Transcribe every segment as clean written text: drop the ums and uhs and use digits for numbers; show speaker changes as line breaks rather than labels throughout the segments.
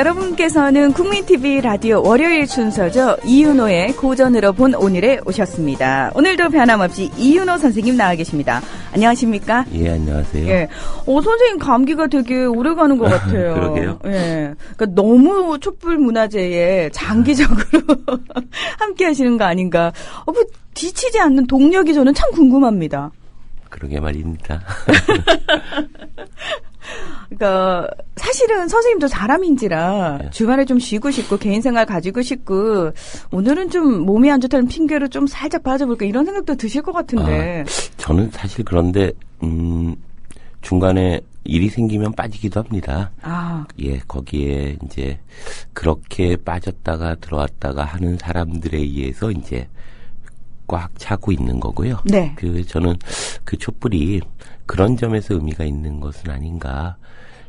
여러분께서는 국민TV 라디오 월요일 순서죠. 이윤호의 고전으로 본 오늘에 오셨습니다. 오늘도 변함없이 이윤호 선생님 나와 계십니다. 안녕하십니까?
예, 안녕하세요.
예. 선생님 감기가 되게 오래 가는 것 같아요.
그러게요.
예. 그러니까 너무 촛불 문화제에 장기적으로 함께 하시는 거 아닌가. 뭐 지치지 않는 동력이 저는 참 궁금합니다.
그러게 말입니다.
그러니까 사실은 선생님도 사람인지라
네.
주말에 좀 쉬고 싶고 개인 생활 가지고 싶고 오늘은 좀 몸이 안 좋다는 핑계로 좀 살짝 빠져볼까 이런 생각도 드실 것 같은데.
저는 사실 그런데 중간에 일이 생기면 빠지기도 합니다. 예, 거기에 이제 그렇게 빠졌다가 들어왔다가 하는 사람들에 의해서 이제 꽉 차고 있는 거고요.
네.
저는 그 촛불이 그런 점에서 의미가 있는 것은 아닌가.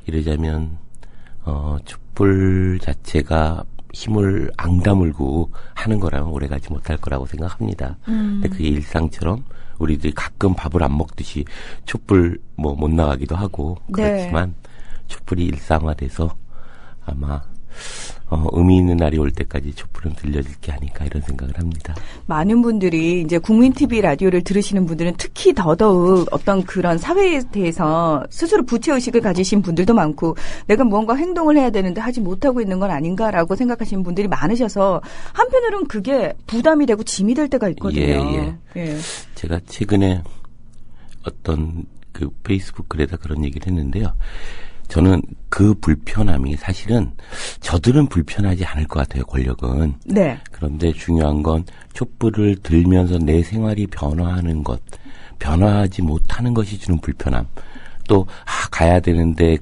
이러자면, 촛불 자체가 힘을 앙다물고 하는 거라면 오래가지 못할 거라고 생각합니다. 근데 그게 일상처럼 우리들이 가끔 밥을 안 먹듯이 촛불 못 나가기도 하고 그렇지만 네. 촛불이 일상화돼서 아마 의미 있는 날이 올 때까지 촛불은 들려질 게 아닐까 이런 생각을 합니다.
많은 분들이 이제 국민TV 라디오를 들으시는 분들은 특히 더더욱 어떤 그런 사회에 대해서 스스로 부채의식을 가지신 분들도 많고 내가 무언가 행동을 해야 되는데 하지 못하고 있는 건 아닌가라고 생각하시는 분들이 많으셔서 한편으로는 그게 부담이 되고 짐이 될 때가 있거든요.
예. 제가 최근에 어떤 그 페이스북 글에다 그런 얘기를 했는데요. 저는 그 불편함이 사실은 저들은 불편하지 않을 것 같아요, 권력은. 네. 그런데 중요한 건 촛불을 들면서 내 생활이 변화하는 것, 변화하지 못하는 것이 주는 불편함. 또, 가야 되는데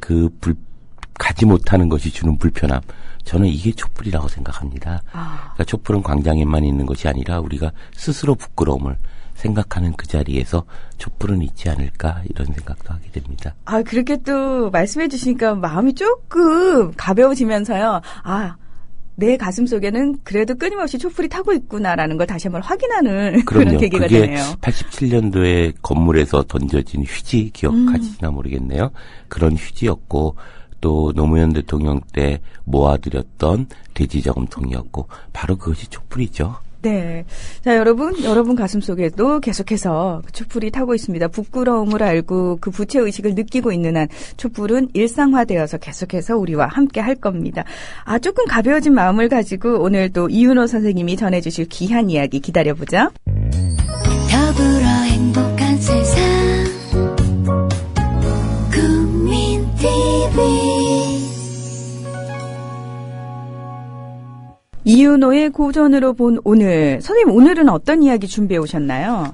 가지 못하는 것이 주는 불편함. 저는 이게 촛불이라고 생각합니다. 그러니까 촛불은 광장에만 있는 것이 아니라 우리가 스스로 부끄러움을 생각하는 그 자리에서 촛불은 있지 않을까 이런 생각도 하게 됩니다.
그렇게 또 말씀해 주시니까 마음이 조금 가벼워지면서요. 내 가슴 속에는 그래도 끊임없이 촛불이 타고 있구나라는 걸 다시 한번 확인하는 그런 계기가 되네요.
87년도에 건물에서 던져진 휴지 기억하시나 모르겠네요. 그런 휴지였고 또 노무현 대통령 때 모아드렸던 돼지저금통이었고 바로 그것이 촛불이죠.
네. 자, 여러분 가슴 속에도 계속해서 촛불이 타고 있습니다. 부끄러움을 알고 그 부채의식을 느끼고 있는 한 촛불은 일상화되어서 계속해서 우리와 함께 할 겁니다. 조금 가벼워진 마음을 가지고 오늘 또 이윤호 선생님이 전해주실 귀한 이야기 기다려보죠.
더불어 행복한 세상 국민TV
이윤호의 고전으로 본 오늘. 선생님, 오늘은 어떤 이야기 준비해 오셨나요?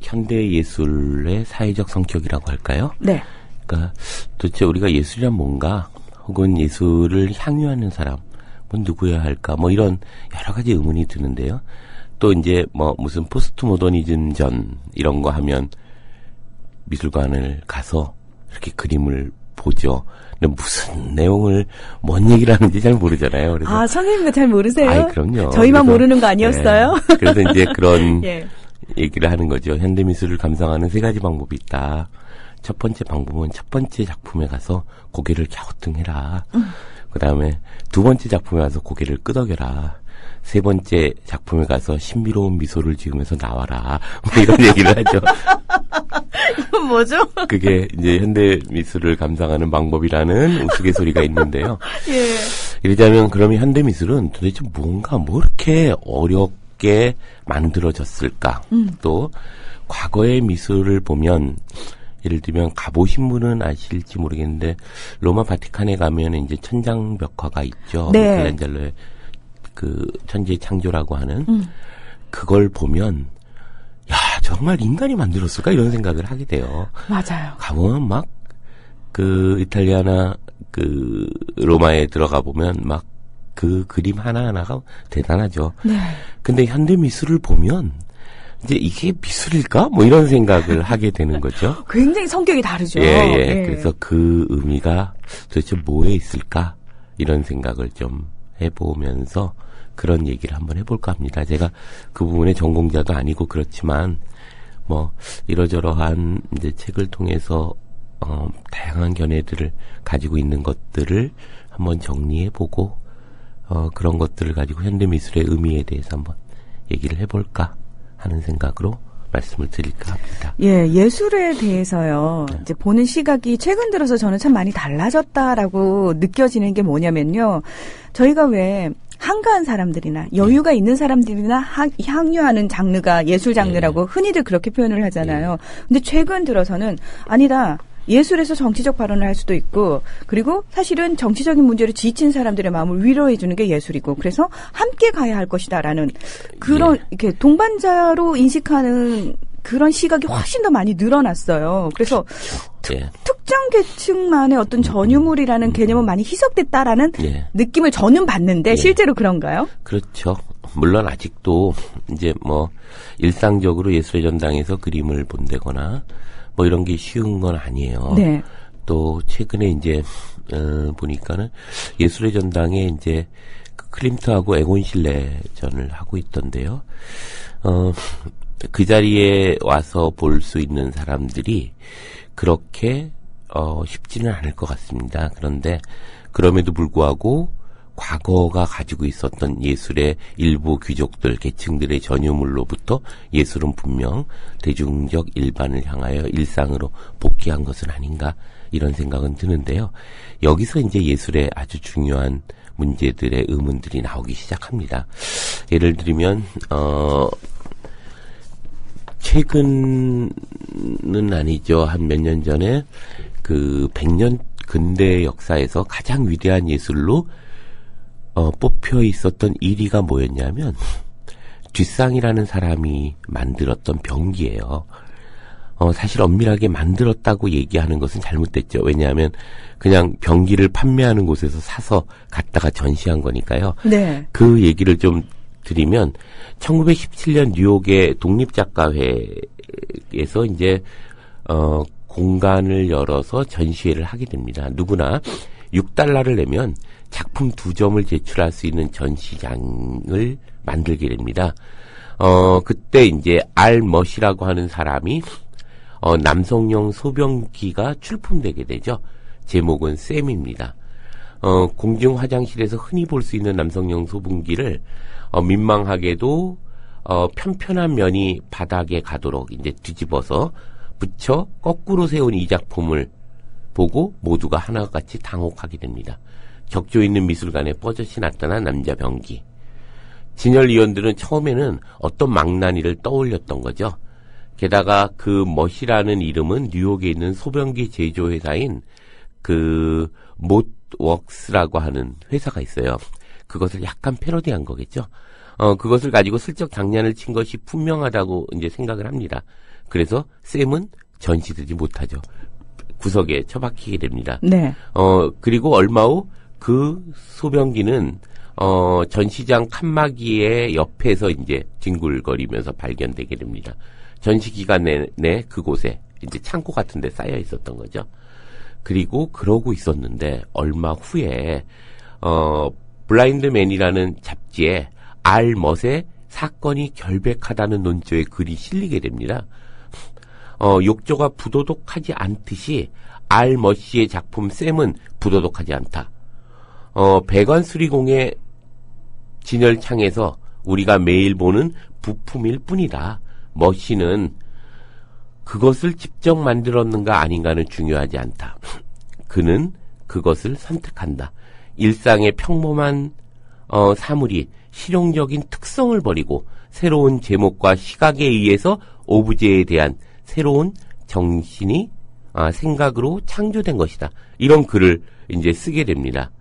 현대 예술의 사회적 성격이라고 할까요?
네.
그러니까 도대체 우리가 예술이란 뭔가, 혹은 예술을 향유하는 사람, 누구여야 할까, 이런 여러 가지 의문이 드는데요. 또 이제 무슨 포스트 모더니즘 전 이런 거 하면 미술관을 가서 이렇게 그림을 보죠. 근데 무슨 내용을, 뭔 얘기를 하는지 잘 모르잖아요. 그래서.
선생님도 잘 모르세요?
그럼요.
저희만 모르는 거 아니었어요?
네. 그래서 이제 그런
예.
얘기를 하는 거죠. 현대미술을 감상하는 세 가지 방법이 있다. 첫 번째 방법은 첫 번째 작품에 가서 고개를 갸우뚱해라. 그 다음에 두 번째 작품에 가서 고개를 끄덕여라. 세 번째 작품에 가서 신비로운 미소를 지으면서 나와라. 이런 얘기를 하죠.
이건 뭐죠?
그게 이제 현대 미술을 감상하는 방법이라는 우스갯소리가 있는데요.
예.
이러자면 그러면 현대 미술은 도대체 뭔가 이렇게 어렵게 만들어졌을까? 또 과거의 미술을 보면 예를 들면 가보신 분은 아실지 모르겠는데 로마 바티칸에 가면 이제 천장벽화가 있죠.
네.
미켈란젤로의 그 천지의 창조라고 하는 그걸 보면 정말 인간이 만들었을까 이런 생각을 하게 돼요.
맞아요.
가보면 막 그 이탈리아나 그 로마에 들어가 보면 막 그 그림 하나하나가 대단하죠.
네.
근데 현대 미술을 보면 이제 이게 미술일까? 이런 생각을 하게 되는 거죠.
굉장히 성격이 다르죠.
예. 그래서 그 의미가 도대체 뭐에 있을까? 이런 생각을 좀 해보면서 그런 얘기를 한번 해볼까 합니다. 제가 그 부분의 전공자도 아니고 그렇지만 이러저러한 이제 책을 통해서 다양한 견해들을 가지고 있는 것들을 한번 정리해보고 그런 것들을 가지고 현대미술의 의미에 대해서 한번 얘기를 해볼까 하는 생각으로 말씀을 드릴까 합니다.
예, 예술에 대해서요. 이제 보는 시각이 최근 들어서 저는 참 많이 달라졌다라고 느껴지는 게 뭐냐면요. 저희가 왜 한가한 사람들이나 여유가 있는 사람들이나 향유하는 장르가 예술 장르라고 흔히들 그렇게 표현을 하잖아요. 근데 최근 들어서는 아니다. 예술에서 정치적 발언을 할 수도 있고, 그리고 사실은 정치적인 문제로 지친 사람들의 마음을 위로해 주는 게 예술이고, 그래서 함께 가야 할 것이다라는 그런 이렇게 동반자로 인식하는 그런 시각이 훨씬 더 많이 늘어났어요. 그래서 특정 계층만의 어떤 전유물이라는 개념은 많이 희석됐다라는 느낌을 저는 받는데 실제로 그런가요?
그렇죠. 물론 아직도 이제 뭐 일상적으로 예술의 전당에서 그림을 본다거나 뭐 이런 게 쉬운 건 아니에요.
네.
또 최근에 이제 보니까는 예술의 전당에 이제 클림트하고 에곤 실레전을 하고 있던데요. 그 자리에 와서 볼 수 있는 사람들이 그렇게 쉽지는 않을 것 같습니다. 그런데 그럼에도 불구하고 과거가 가지고 있었던 예술의 일부 귀족들, 계층들의 전유물로부터 예술은 분명 대중적 일반을 향하여 일상으로 복귀한 것은 아닌가 이런 생각은 드는데요. 여기서 이제 예술의 아주 중요한 문제들의 의문들이 나오기 시작합니다. 예를 들면 최근은 아니죠. 한 몇 년 전에 그 100년 근대 역사에서 가장 위대한 예술로 뽑혀 있었던 1위가 뭐였냐면 뒷상이라는 사람이 만들었던 병기예요. 사실 엄밀하게 만들었다고 얘기하는 것은 잘못됐죠. 왜냐하면 그냥 병기를 판매하는 곳에서 사서 갖다가 전시한 거니까요.
네.
그 얘기를 좀 드리면 1917년 뉴욕의 독립작가회에서 이제 공간을 열어서 전시회를 하게 됩니다. 누구나 $6를 내면 작품 2점을 제출할 수 있는 전시장을 만들게 됩니다. 그때 이제 알머시라고 하는 사람이 남성용 소변기가 출품되게 되죠. 제목은 샘입니다. 공중 화장실에서 흔히 볼 수 있는 남성용 소변기를 민망하게도 편편한 면이 바닥에 가도록 이제 뒤집어서 붙여 거꾸로 세운 이 작품을 보고 모두가 하나같이 당혹하게 됩니다. 격조 있는 미술관에 뻐젓이 나타난 남자 병기. 진열위원들은 처음에는 어떤 망나니를 떠올렸던 거죠. 게다가 그 멋이라는 이름은 뉴욕에 있는 소변기 제조회사인 그 못웍스라고 하는 회사가 있어요. 그것을 약간 패러디한 거겠죠. 그것을 가지고 슬쩍 장난을 친 것이 분명하다고 이제 생각을 합니다. 그래서 샘은 전시되지 못하죠. 구석에 처박히게 됩니다.
네.
그리고 얼마 후 그 소변기는 전시장 칸막이의 옆에서 이제 뒹굴거리면서 발견되게 됩니다. 전시 기간 내내 그곳에 이제 창고 같은 데 쌓여 있었던 거죠. 그리고 그러고 있었는데 얼마 후에 블라인드맨이라는 잡지에 알멋의 사건이 결백하다는 논조의 글이 실리게 됩니다. 욕조가 부도덕하지 않듯이 알멋씨의 작품 샘은 부도덕하지 않다. 배관 수리공의 진열창에서 우리가 매일 보는 부품일 뿐이다. 멋씨는 그것을 직접 만들었는가 아닌가는 중요하지 않다. 그는 그것을 선택한다. 일상의 평범한 사물이 실용적인 특성을 버리고 새로운 제목과 시각에 의해서 오브제에 대한 새로운 정신이 생각으로 창조된 것이다. 이런 글을 이제 쓰게 됩니다.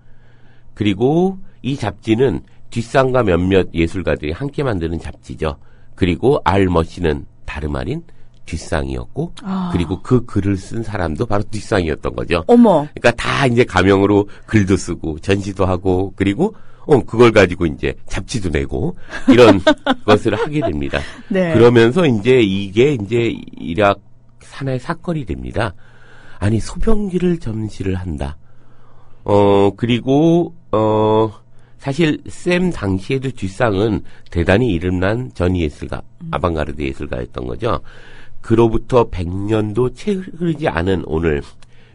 그리고 이 잡지는 뒷상과 몇몇 예술가들이 함께 만드는 잡지죠. 그리고 알머시는 다름 아닌 뒷상이었고, 그리고 그 글을 쓴 사람도 바로 뒷상이었던 거죠.
어머.
그러니까 다 이제 가명으로 글도 쓰고 전시도 하고, 그리고 그걸 가지고 이제 잡지도 내고 이런 것을 하게 됩니다.
네.
그러면서 이제 이게 이제 일약 하나의 사건이 됩니다. 아니 소변기를 전시를 한다. 그리고 사실 샘 당시에도 뒷상은 대단히 이름난 전 예술가, 아방가르드 예술가였던 거죠. 그로부터 100년도 채 흐르지 않은 오늘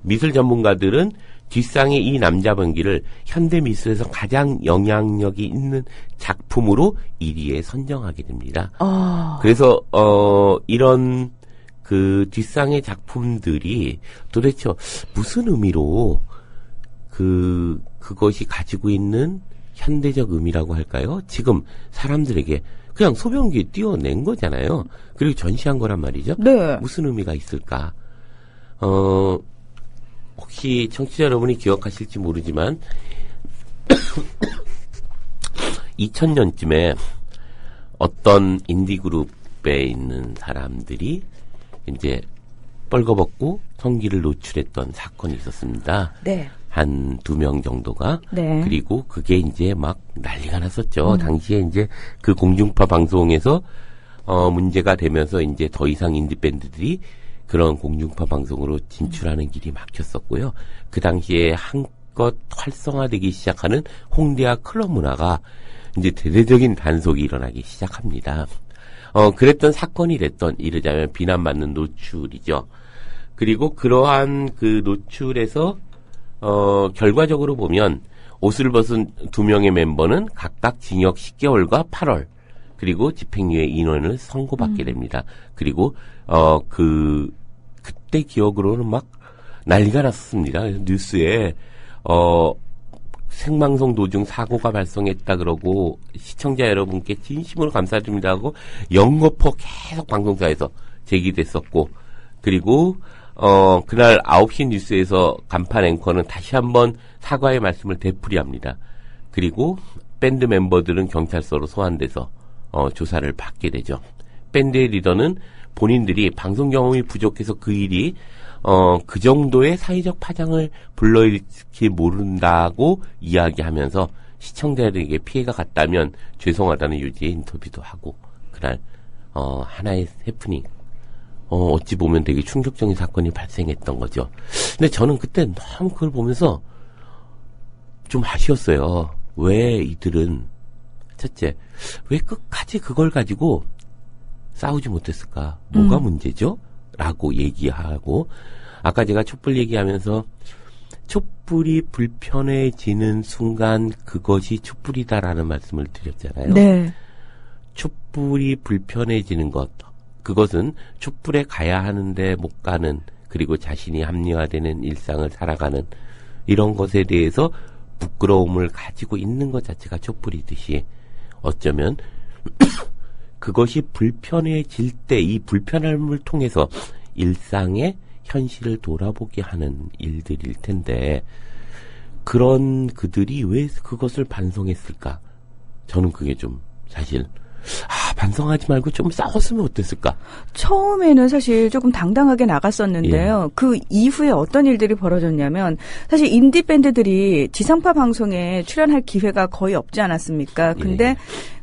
미술 전문가들은 뒷상의 이 남자 번기를 현대 미술에서 가장 영향력이 있는 작품으로 1위에 선정하게 됩니다. 그래서 이런 그 뒷상의 작품들이 도대체 무슨 의미로 그것이 가지고 있는 현대적 의미라고 할까요? 지금 사람들에게 그냥 소변기에 띄워낸 거잖아요. 그리고 전시한 거란 말이죠.
네.
무슨 의미가 있을까? 혹시 청취자 여러분이 기억하실지 모르지만 2000년쯤에 어떤 인디그룹에 있는 사람들이 이제 뻘거벗고 성기를 노출했던 사건이 있었습니다.
네.
한 2명 정도가.
네.
그리고 그게 이제 막 난리가 났었죠. 당시에 이제 그 공중파 방송에서 문제가 되면서 이제 더 이상 인디밴드들이 그런 공중파 방송으로 진출하는 길이 막혔었고요. 그 당시에 한껏 활성화되기 시작하는 홍대와 클럽 문화가 이제 대대적인 단속이 일어나기 시작합니다. 그랬던 사건이 됐던, 이르자면 비난받는 노출이죠. 그리고 그러한 그 노출에서 결과적으로 보면 옷을 벗은 2명의 멤버는 각각 징역 10개월과 8월 그리고 집행유예 2년을 선고받게 됩니다. 그리고 그때 기억으로는 막 난리가 났습니다. 그래서 뉴스에 생방송 도중 사고가 발생했다 그러고 시청자 여러분께 진심으로 감사드립니다 하고 연거푸 계속 방송사에서 제기됐었고, 그리고 그날 9시 뉴스에서 간판 앵커는 다시 한번 사과의 말씀을 되풀이합니다. 그리고 밴드 멤버들은 경찰서로 소환돼서 조사를 받게 되죠. 밴드의 리더는 본인들이 방송 경험이 부족해서 그 일이 그 정도의 사회적 파장을 불러일으킬지 모른다고 이야기하면서 시청자들에게 피해가 갔다면 죄송하다는 유지의 인터뷰도 하고, 그날 하나의 해프닝, 어찌 보면 되게 충격적인 사건이 발생했던 거죠. 근데 저는 그때 너무 그걸 보면서 좀 아쉬웠어요. 왜 이들은, 첫째, 왜 끝까지 그걸 가지고 싸우지 못했을까? 뭐가 문제죠? 라고 얘기하고, 아까 제가 촛불 얘기하면서 촛불이 불편해지는 순간 그것이 촛불이다라는 말씀을 드렸잖아요.
네.
촛불이 불편해지는 것, 그것은 촛불에 가야 하는데 못 가는, 그리고 자신이 합리화되는 일상을 살아가는 이런 것에 대해서 부끄러움을 가지고 있는 것 자체가 촛불이듯이, 어쩌면 그것이 불편해질 때 이 불편함을 통해서 일상의 현실을 돌아보게 하는 일들일 텐데, 그런 그들이 왜 그것을 반성했을까? 저는 그게 좀 사실 반성하지 말고 좀 싸웠으면 어땠을까?
처음에는 사실 조금 당당하게 나갔었는데요.
예.
그 이후에 어떤 일들이 벌어졌냐면, 사실 인디 밴드들이 지상파 방송에 출연할 기회가 거의 없지 않았습니까? 근데
예.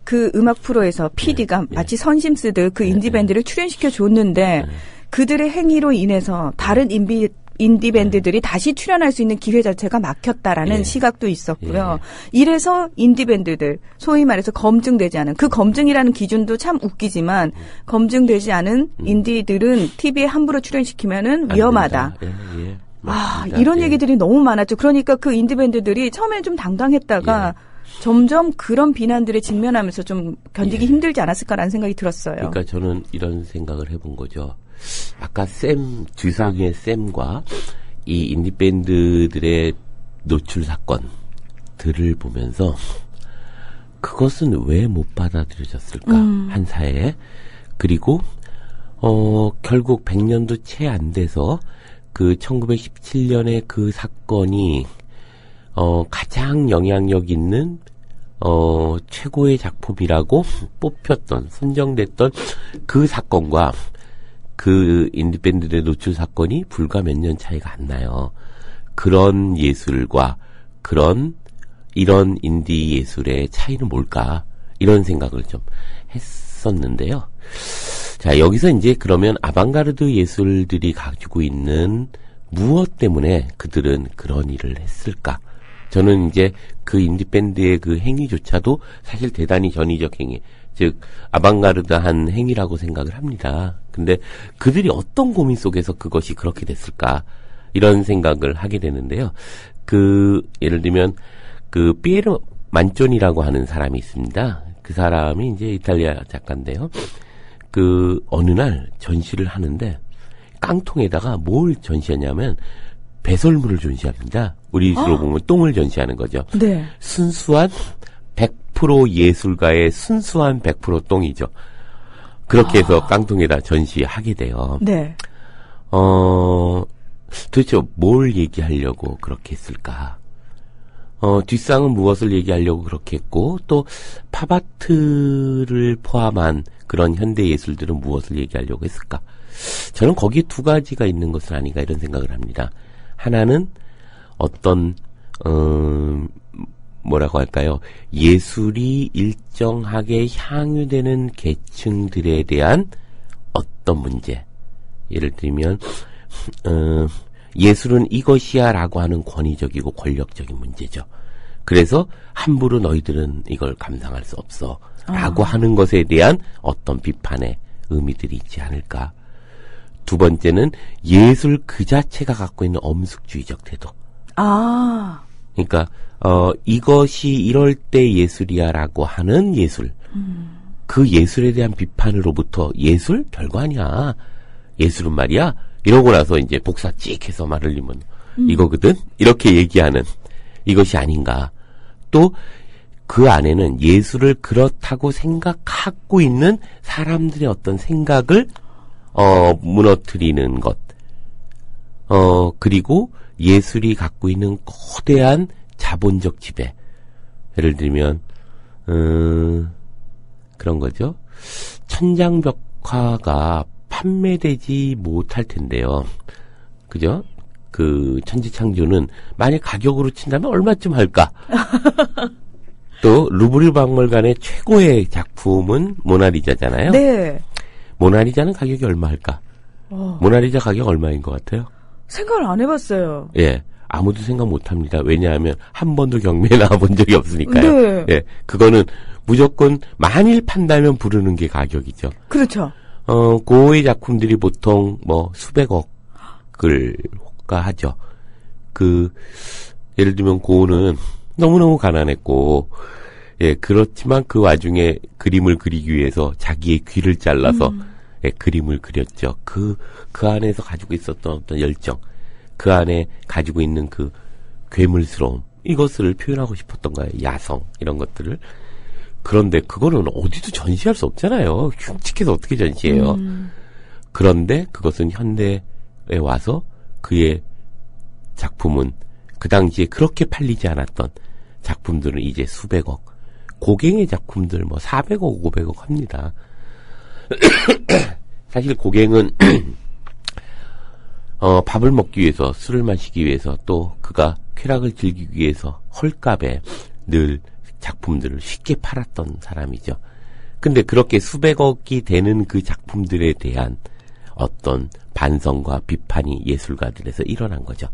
그 음악 프로에서 PD가 마치 선심 쓰듯 그 인디 밴드를 출연시켜 줬는데, 그들의 행위로 인해서 다른 인디 밴드들이 다시 출연할 수 있는 기회 자체가 막혔다라는 시각도 있었고요. 이래서 인디 밴드들, 소위 말해서 검증되지 않은, 그 검증이라는 기준도 참 웃기지만, 검증되지 않은 인디들은 TV에 함부로 출연시키면은 위험하다. 이런 얘기들이 너무 많았죠. 그러니까 그 인디 밴드들이 처음에는 좀 당당했다가 점점 그런 비난들에 직면하면서 좀 견디기 힘들지 않았을까라는 생각이 들었어요.
그러니까 저는 이런 생각을 해본 거죠. 아까 뒤상의 샘과 이 인디밴드들의 노출 사건들을 보면서 그것은 왜 못 받아들여졌을까? 한 사회에. 그리고 결국 100년도 채 안 돼서 그 1917년에 그 사건이 가장 영향력 있는 최고의 작품이라고 뽑혔던, 선정됐던 그 사건과 그 인디밴드의 노출 사건이 불과 몇 년 차이가 안 나요. 그런 예술과 이런 인디 예술의 차이는 뭘까? 이런 생각을 좀 했었는데요. 자, 여기서 이제 그러면 아방가르드 예술들이 가지고 있는 무엇 때문에 그들은 그런 일을 했을까? 저는 이제 그 인디밴드의 그 행위조차도 사실 대단히 전위적 행위, 즉 아방가르드한 행위라고 생각을 합니다. 근데 그들이 어떤 고민 속에서 그것이 그렇게 됐을까? 이런 생각을 하게 되는데요. 예를 들면, 피에로 만조니라고 하는 사람이 있습니다. 그 사람이 이제 이탈리아 작가인데요. 어느 날 전시를 하는데, 깡통에다가 뭘 전시하냐면, 배설물을 전시합니다. 우리로 보면 똥을 전시하는 거죠.
네.
순수한 100% 예술가의 순수한 100% 똥이죠. 그렇게 해서 깡통에다 전시하게 돼요.
네.
도대체 뭘 얘기하려고 그렇게 했을까? 뒷상은 무엇을 얘기하려고 그렇게 했고, 또 팝아트를 포함한 그런 현대 예술들은 무엇을 얘기하려고 했을까? 저는 거기에 두 가지가 있는 것은 아닌가 이런 생각을 합니다. 하나는 어떤 뭐라고 할까요? 예술이 일정하게 향유되는 계층들에 대한 어떤 문제. 예를 들면 예술은 이것이야라고 하는 권위적이고 권력적인 문제죠. 그래서 함부로 너희들은 이걸 감상할 수 없어 라고 하는 것에 대한 어떤 비판의 의미들이 있지 않을까. 두 번째는 예술 그 자체가 갖고 있는 엄숙주의적 태도. 그러니까 이것이 이럴 때 예술이야라고 하는 예술. 그 예술에 대한 비판으로부터 예술? 별거 아니야. 예술은 말이야. 이러고 나서 이제 복사 찍 해서 말 흘리면 이거거든? 이렇게 얘기하는 이것이 아닌가. 또 그 안에는 예술을 그렇다고 생각하고 있는 사람들의 어떤 생각을 무너뜨리는 것. 그리고 예술이 갖고 있는 거대한 자본적 지배. 예를 들면, 그런 거죠. 천장벽화가 판매되지 못할 텐데요. 그죠? 천지창조는 만약 가격으로 친다면 얼마쯤 할까? 또, 루브르 박물관의 최고의 작품은 모나리자잖아요.
네.
모나리자는 가격이 얼마 할까? 모나리자 가격 얼마인 것 같아요?
생각을 안 해봤어요.
예. 아무도 생각 못 합니다. 왜냐하면 한 번도 경매에 나와본 적이 없으니까요.
네.
예. 그거는 무조건 만일 판다면 부르는 게 가격이죠.
그렇죠.
고의 작품들이 보통 수백억을 호가하죠. 예를 들면 고는 너무너무 가난했고, 예, 그렇지만 그 와중에 그림을 그리기 위해서 자기의 귀를 잘라서 예, 그림을 그렸죠. 그 안에서 가지고 있었던 어떤 열정, 그 안에 가지고 있는 그 괴물스러움, 이것을 표현하고 싶었던 거예요. 야성, 이런 것들을. 그런데 그거는 어디도 전시할 수 없잖아요. 흉측해서 어떻게 전시해요. 그런데 그것은 현대에 와서 그의 작품은 그 당시에 그렇게 팔리지 않았던 작품들은 이제 수백억, 고갱의 작품들 400억, 500억 합니다. 사실 고갱은 밥을 먹기 위해서, 술을 마시기 위해서, 또 그가 쾌락을 즐기기 위해서 헐값에 늘 작품들을 쉽게 팔았던 사람이죠. 근데 그렇게 수백억이 되는 그 작품들에 대한 어떤 반성과 비판이 예술가들에서 일어난 거죠.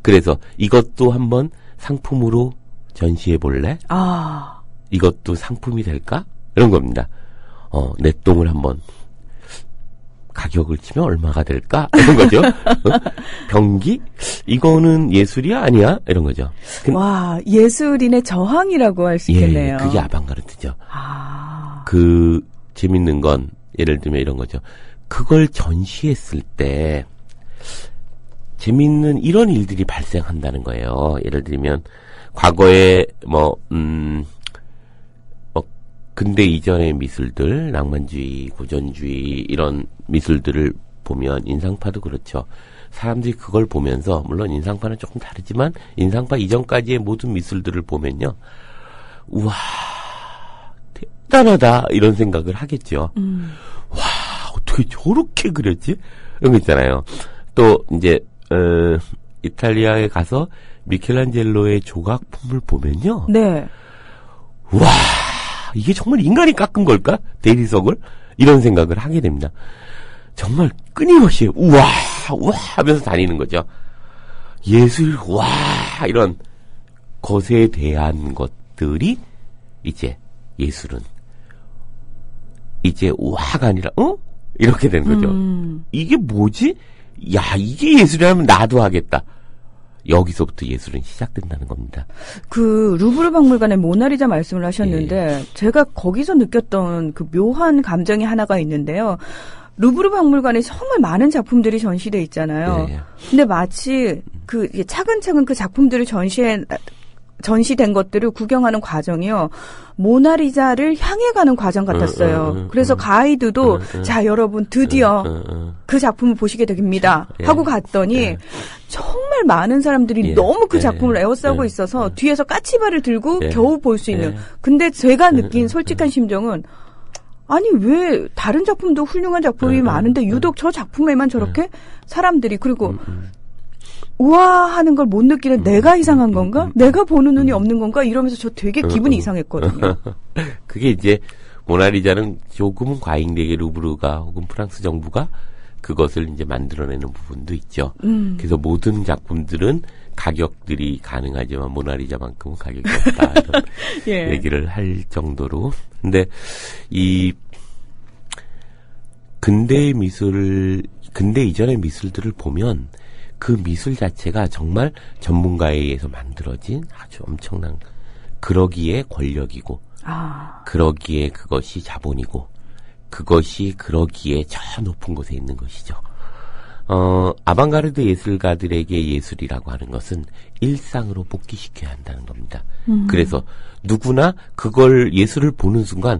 그래서 이것도 한번 상품으로 전시해 볼래? 이것도 상품이 될까? 이런 겁니다. 내 똥을 한번 가격을 치면 얼마가 될까? 이런 거죠. 병기? 이거는 예술이야? 아니야? 이런 거죠.
와, 예술인의 저항이라고 할 수 있겠네요.
예, 그게 아방가르트죠. 재밌는 건, 예를 들면 이런 거죠. 그걸 전시했을 때, 재밌는 이런 일들이 발생한다는 거예요. 예를 들면, 과거에, 근대 이전의 미술들, 낭만주의, 고전주의, 이런 미술들을 보면, 인상파도 그렇죠. 사람들이 그걸 보면서, 물론 인상파는 조금 다르지만, 인상파 이전까지의 모든 미술들을 보면요, 우와, 대단하다, 이런 생각을 하겠죠. 와, 어떻게 저렇게 그렸지? 이런 거 있잖아요. 또, 이제, 이탈리아에 가서 미켈란젤로의 조각품을 보면요.
네.
와, 이게 정말 인간이 깎은 걸까? 대리석을? 이런 생각을 하게 됩니다. 정말 끊임없이 우와 하면서 다니는 거죠. 예술, 와, 이런 것에 대한 것들이 이제 예술은 이제 와가 아니라 이렇게 되는 거죠. 이게 뭐지? 야, 이게 예술이라면 나도 하겠다. 여기서부터 예술은 시작된다는 겁니다.
그 루브르 박물관의 모나리자 말씀을 하셨는데 제가 거기서 느꼈던 그 묘한 감정이 하나가 있는데요. 루브르 박물관에 정말 많은 작품들이 전시돼 있잖아요.
네.
근데 마치 그 차근차근 그 작품들을 전시된 것들을 구경하는 과정이요. 모나리자를 향해 가는 과정 같았어요. 그래서 가이드도 자 여러분 드디어 그 작품을 보시게 됩니다. 하고 갔더니 정말 많은 사람들이 너무 그 작품을 에워싸고 있어서 뒤에서 까치발을 들고 겨우 볼 수 있는. 근데 제가 느낀 솔직한 심정은 아니 왜 다른 작품도 훌륭한 작품이 많은데 유독 저 작품에만 저렇게 사람들이 그리고 우와 하는 걸 못 느끼는 내가 이상한 건가? 내가 보는 눈이 없는 건가? 이러면서 저 되게 기분이 이상했거든요.
그게 이제 모나리자는 조금은 과잉되게 루브르가 혹은 프랑스 정부가 그것을 이제 만들어내는 부분도 있죠. 그래서 모든 작품들은 가격들이 가능하지만 모나리자만큼은 가격이 없다. 이런
예.
얘기를 할 정도로. 근데 이 근대 이전의 미술들을 보면 그 미술 자체가 정말 전문가에 의해서 만들어진 아주 엄청난 그러기에 권력이고 그러기에 그것이 자본이고 그것이 그러기에 저 높은 곳에 있는 것이죠. 아방가르드 예술가들에게 예술이라고 하는 것은 일상으로 복귀시켜야 한다는 겁니다. 그래서 누구나 그걸 예술을 보는 순간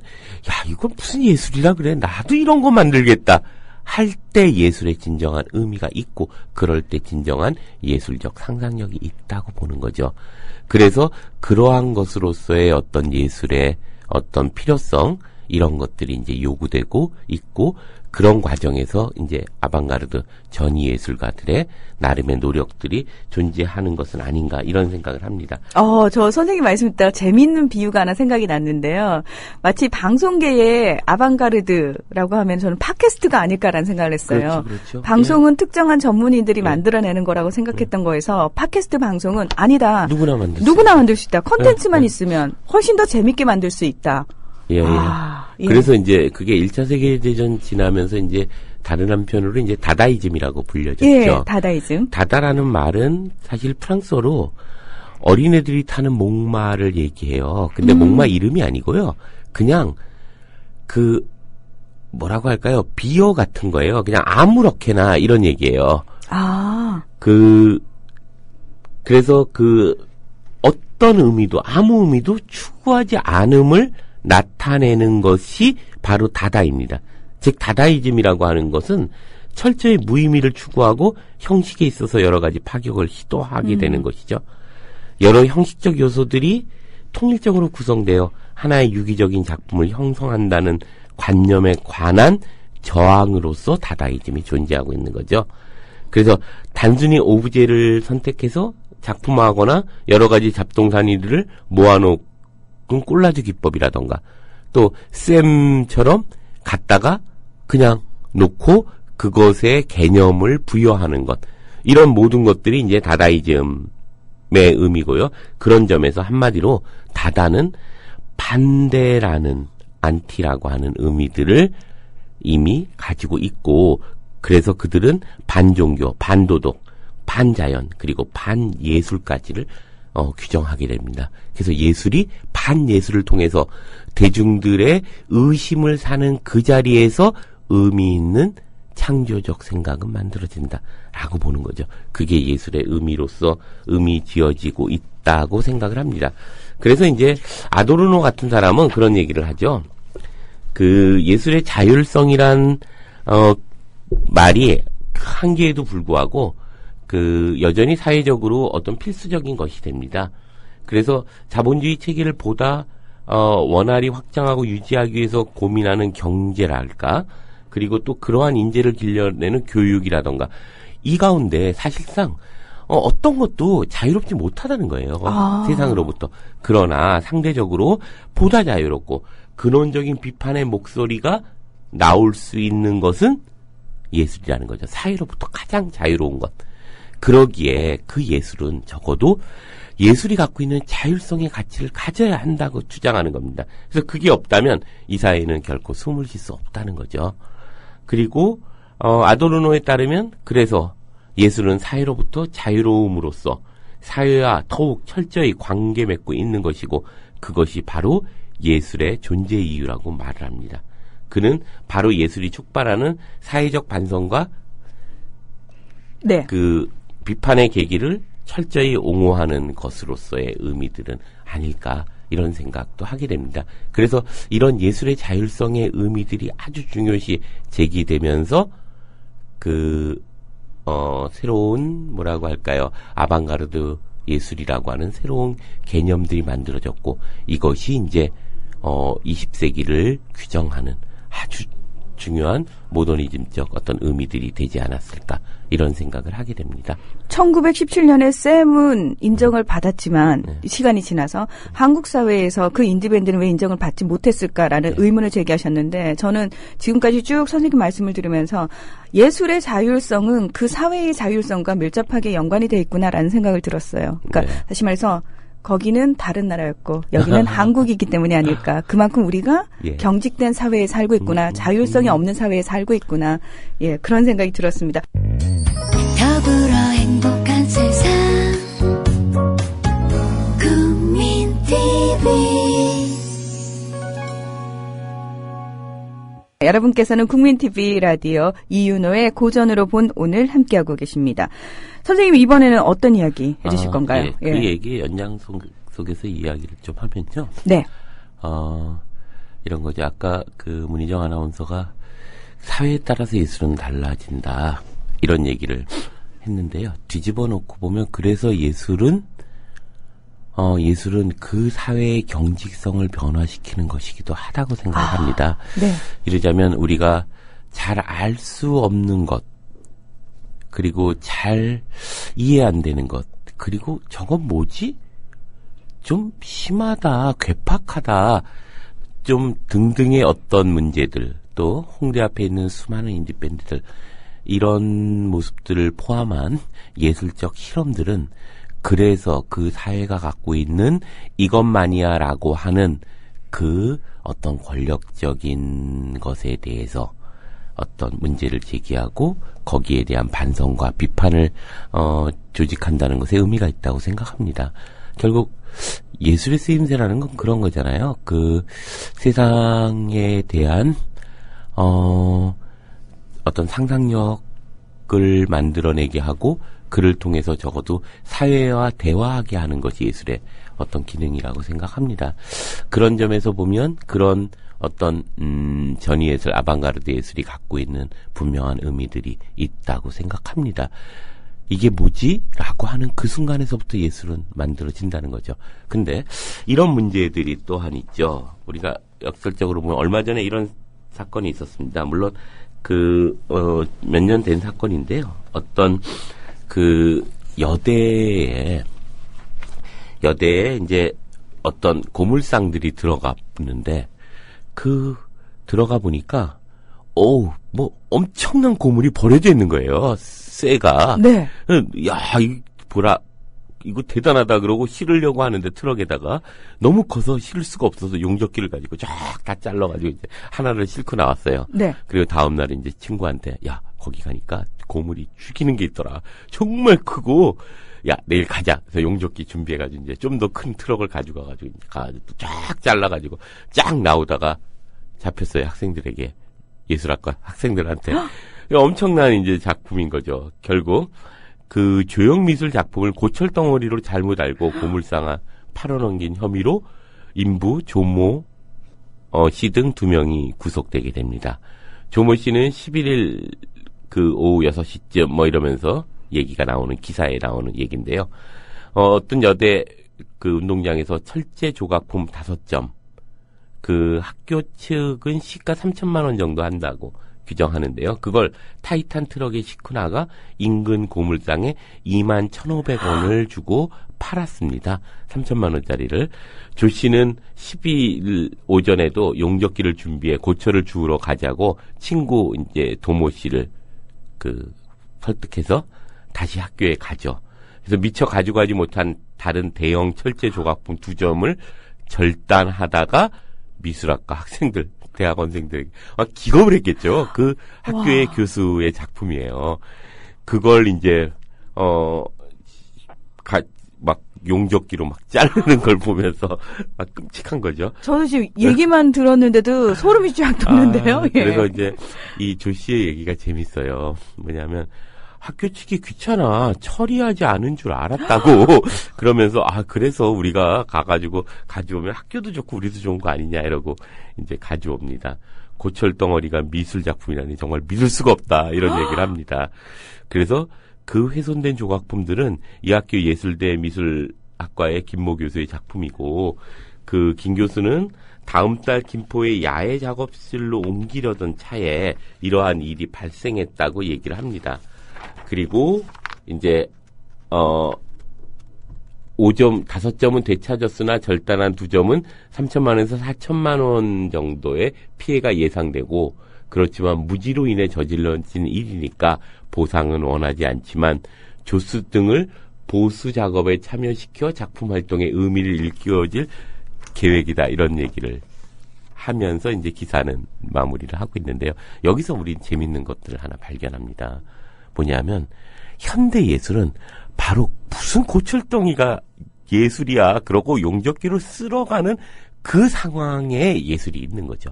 야 이건 무슨 예술이라 그래 나도 이런 거 만들겠다 할 때 예술의 진정한 의미가 있고 그럴 때 진정한 예술적 상상력이 있다고 보는 거죠. 그래서 그러한 것으로서의 어떤 예술의 어떤 필요성 이런 것들이 이제 요구되고 있고 그런 과정에서 이제 아방가르드 전위 예술가들의 나름의 노력들이 존재하는 것은 아닌가 이런 생각을 합니다.
저 선생님 말씀 듣다가 재미있는 비유가 하나 생각이 났는데요. 마치 방송계의 아방가르드라고 하면 저는 팟캐스트가 아닐까라는 생각을 했어요.
그렇죠.
방송은 특정한 전문인들이 만들어내는 거라고 생각했던 거에서 팟캐스트 방송은 아니다.
누구나 만들 수
있다. 콘텐츠만 있으면 훨씬 더 재밌게 만들 수 있다.
예. 그래서 이제 그게 1차 세계대전 지나면서 이제 다른 한편으로 이제 다다이즘이라고 불려졌죠.
예, 다다이즘.
다다라는 말은 사실 프랑스어로 어린애들이 타는 목마를 얘기해요. 근데 목마 이름이 아니고요. 그냥 그 뭐라고 할까요? 비어 같은 거예요. 그냥 아무렇게나 이런 얘기예요. 그래서 어떤 의미도 아무 의미도 추구하지 않음을 나타내는 것이 바로 다다입니다. 즉 다다이즘이라고 하는 것은 철저히 무의미를 추구하고 형식에 있어서 여러 가지 파격을 시도하게 되는 것이죠. 여러 형식적 요소들이 통일적으로 구성되어 하나의 유기적인 작품을 형성한다는 관념에 관한 저항으로서 다다이즘이 존재하고 있는 거죠. 그래서 단순히 오브제를 선택해서 작품화하거나 여러 가지 잡동사니들을 모아놓은 콜라주 기법이라던가 또 쌤처럼 갖다가 그냥 놓고 그것에 개념을 부여하는 것 이런 모든 것들이 이제 다다이즘의 의미고요. 그런 점에서 한마디로 다다는 반대라는 안티라고 하는 의미들을 이미 가지고 있고 그래서 그들은 반종교, 반도덕, 반자연 그리고 반예술까지를 규정하게 됩니다. 그래서 예술이 반예술을 통해서 대중들의 의심을 사는 그 자리에서 의미 있는 창조적 생각은 만들어진다라고 보는 거죠. 그게 예술의 의미로서 의미 지어지고 있다고 생각을 합니다. 그래서 이제 아도르노 같은 사람은 그런 얘기를 하죠. 그 예술의 자율성이란 말이 한계에도 불구하고 여전히 사회적으로 어떤 필수적인 것이 됩니다. 그래서 자본주의 체계를 보다 원활히 확장하고 유지하기 위해서 고민하는 경제랄까 그리고 또 그러한 인재를 길러내는 교육이라던가 이 가운데 사실상 어떤 것도 자유롭지 못하다는 거예요. 세상으로부터. 그러나 상대적으로 보다 자유롭고 근원적인 비판의 목소리가 나올 수 있는 것은 예술이라는 거죠. 사회로부터 가장 자유로운 것. 그러기에 그 예술은 적어도 예술이 갖고 있는 자율성의 가치를 가져야 한다고 주장하는 겁니다. 그래서 그게 없다면 이 사회는 결코 숨을 쉴 수 없다는 거죠. 그리고 아도르노에 따르면 그래서 예술은 사회로부터 자유로움으로써 사회와 더욱 철저히 관계 맺고 있는 것이고 그것이 바로 예술의 존재 이유라고 말을 합니다. 그는 바로 예술이 촉발하는 사회적 반성과
네.
그 비판의 계기를 철저히 옹호하는 것으로서의 의미들은 아닐까 이런 생각도 하게 됩니다. 그래서 이런 예술의 자율성의 의미들이 아주 중요시 제기되면서 새로운 뭐라고 할까요? 아방가르드 예술이라고 하는 새로운 개념들이 만들어졌고 이것이 이제 20세기를 규정하는 아주 중요한 모더니즘적 어떤 의미들이 되지 않았을까 이런 생각을 하게 됩니다.
1917년에 쌤은 인정을 받았지만 시간이 지나서 한국 사회에서 그 인디밴드는 왜 인정을 받지 못했을까라는 의문을 제기하셨는데 저는 지금까지 쭉 선생님 말씀을 들으면서 예술의 자율성은 그 사회의 자율성과 밀접하게 연관이 돼 있구나라는 생각을 들었어요. 그러니까 다시 말해서 거기는 다른 나라였고 여기는 한국이기 때문이 아닐까. 그만큼 우리가 경직된 사회에 살고 있구나. 자율성이 없는 사회에 살고 있구나. 예, 그런 생각이 들었습니다.
더불어 행복한 세상 국민TV
여러분께서는 국민TV 라디오 이윤호의 고전으로 본 오늘 함께하고 계십니다. 선생님 이번에는 어떤 이야기 해주실 건가요?
그 얘기의 연장 속에서 이야기를 좀 하면요.
네.
이런 거죠. 아까 그 문희정 아나운서가 사회에 따라서 예술은 달라진다. 이런 얘기를 했는데요. 뒤집어 놓고 보면 그래서 예술은 그 사회의 경직성을 변화시키는 것이기도 하다고 생각합니다.
네.
이러자면 우리가 잘 알 수 없는 것, 그리고 잘 이해 안 되는 것, 그리고 저건 뭐지? 좀 심하다, 괴팍하다, 좀 등등의 어떤 문제들, 또 홍대 앞에 있는 수많은 인디밴드들, 이런 모습들을 포함한 예술적 실험들은 그래서 그 사회가 갖고 있는 이것만이야라고 하는 그 어떤 권력적인 것에 대해서 어떤 문제를 제기하고 거기에 대한 반성과 비판을 조직한다는 것에 의미가 있다고 생각합니다. 결국 예술의 쓰임새라는 건 그런 거잖아요. 그 세상에 대한 어떤 상상력을 만들어내게 하고 그를 통해서 적어도 사회와 대화하게 하는 것이 예술의 어떤 기능이라고 생각합니다. 그런 점에서 보면 그런 어떤 전위예술, 아방가르드 예술이 갖고 있는 분명한 의미들이 있다고 생각합니다. 이게 뭐지? 라고 하는 그 순간에서부터 예술은 만들어진다는 거죠. 근데 이런 문제들이 또한 있죠. 우리가 역설적으로 보면 얼마 전에 이런 사건이 있었습니다. 물론 몇 년 된 사건인데요. 어떤 여대에 이제 어떤 고물상들이 들어가 보는데 들어가 보니까 뭐 엄청난 고물이 버려져 있는 거예요. 쇠가.
네.
야, 이거 대단하다 그러고 실으려고 하는데 트럭에다가 너무 커서 실을 수가 없어서 용접기를 가지고 쫙 다 잘라가지고 이제 하나를 싣고 나왔어요.
네.
그리고 다음날 이제 친구한테 야, 거기 가니까 고물이 죽이는 게 있더라. 정말 크고 야, 내일 가자. 그래서 용접기 준비해가지고 이제 좀 더 큰 트럭을 가지고 가가지고 쫙 잘라가지고 쫙 나오다가 잡혔어요. 학생들에게. 예술학과 학생들한테. 엄청난 이제 작품인 거죠. 결국 그 조형미술 작품을 고철덩어리로 잘못 알고 고물상아 팔아넘긴 혐의로 인부 조모 씨 등 2명이 구속되게 됩니다. 조모 씨는 11일 그 오후 6시쯤 뭐 이러면서 얘기가 나오는 기사에 나오는 얘기인데요. 어떤 여대 그 운동장에서 철제 조각품 5점 그 학교 측은 시가 3천만 원 정도 한다고 규정하는데요. 그걸 타이탄 트럭에 싣고 나가 인근 고물상에 21,500원을 주고 팔았습니다. 3천만 원짜리를. 조 씨는 12일 오전에도 용접기를 준비해 고철을 주우러 가자고 친구 이제 도모 씨를 설득해서 다시 학교에 가죠. 그래서 미처 가져가지 못한 다른 대형 철제 조각품 2점을 절단하다가 미술학과 학생들, 대학원생들에게 기겁을 했겠죠. 그 학교의 교수의 작품이에요. 그걸 이제 막 용접기로 막 자르는 걸 보면서 막 끔찍한 거죠.
저는 지금 얘기만 들었는데도 소름이 쫙 돋는데요. 예.
그래서 이제 이 조 씨의 얘기가 재밌어요. 뭐냐면 학교 치기 귀찮아. 처리하지 않은 줄 알았다고. 그러면서 그래서 우리가 가가지고 가져오면 학교도 좋고 우리도 좋은 거 아니냐 이러고 이제 가져옵니다. 고철 덩어리가 미술 작품이라니 정말 믿을 수가 없다 이런 얘기를 합니다. 그래서 그 훼손된 조각품들은 이 학교 예술대 미술학과의 김모 교수의 작품이고 그 김 교수는 다음 달 김포의 야외 작업실로 옮기려던 차에 이러한 일이 발생했다고 얘기를 합니다. 그리고 이제 5점, 5점은 되찾았으나 절단한 2점은 3천만 원에서 4천만 원 정도의 피해가 예상되고 그렇지만 무지로 인해 저질러진 일이니까 보상은 원하지 않지만 조수 등을 보수 작업에 참여시켜 작품 활동의 의미를 일깨워줄 계획이다. 이런 얘기를 하면서 이제 기사는 마무리를 하고 있는데요. 여기서 우린 재밌는 것들을 하나 발견합니다. 뭐냐면 현대 예술은 바로 무슨 고철덩이가 예술이야. 그러고 용접기로 쓸어가는 그 상황에 예술이 있는 거죠.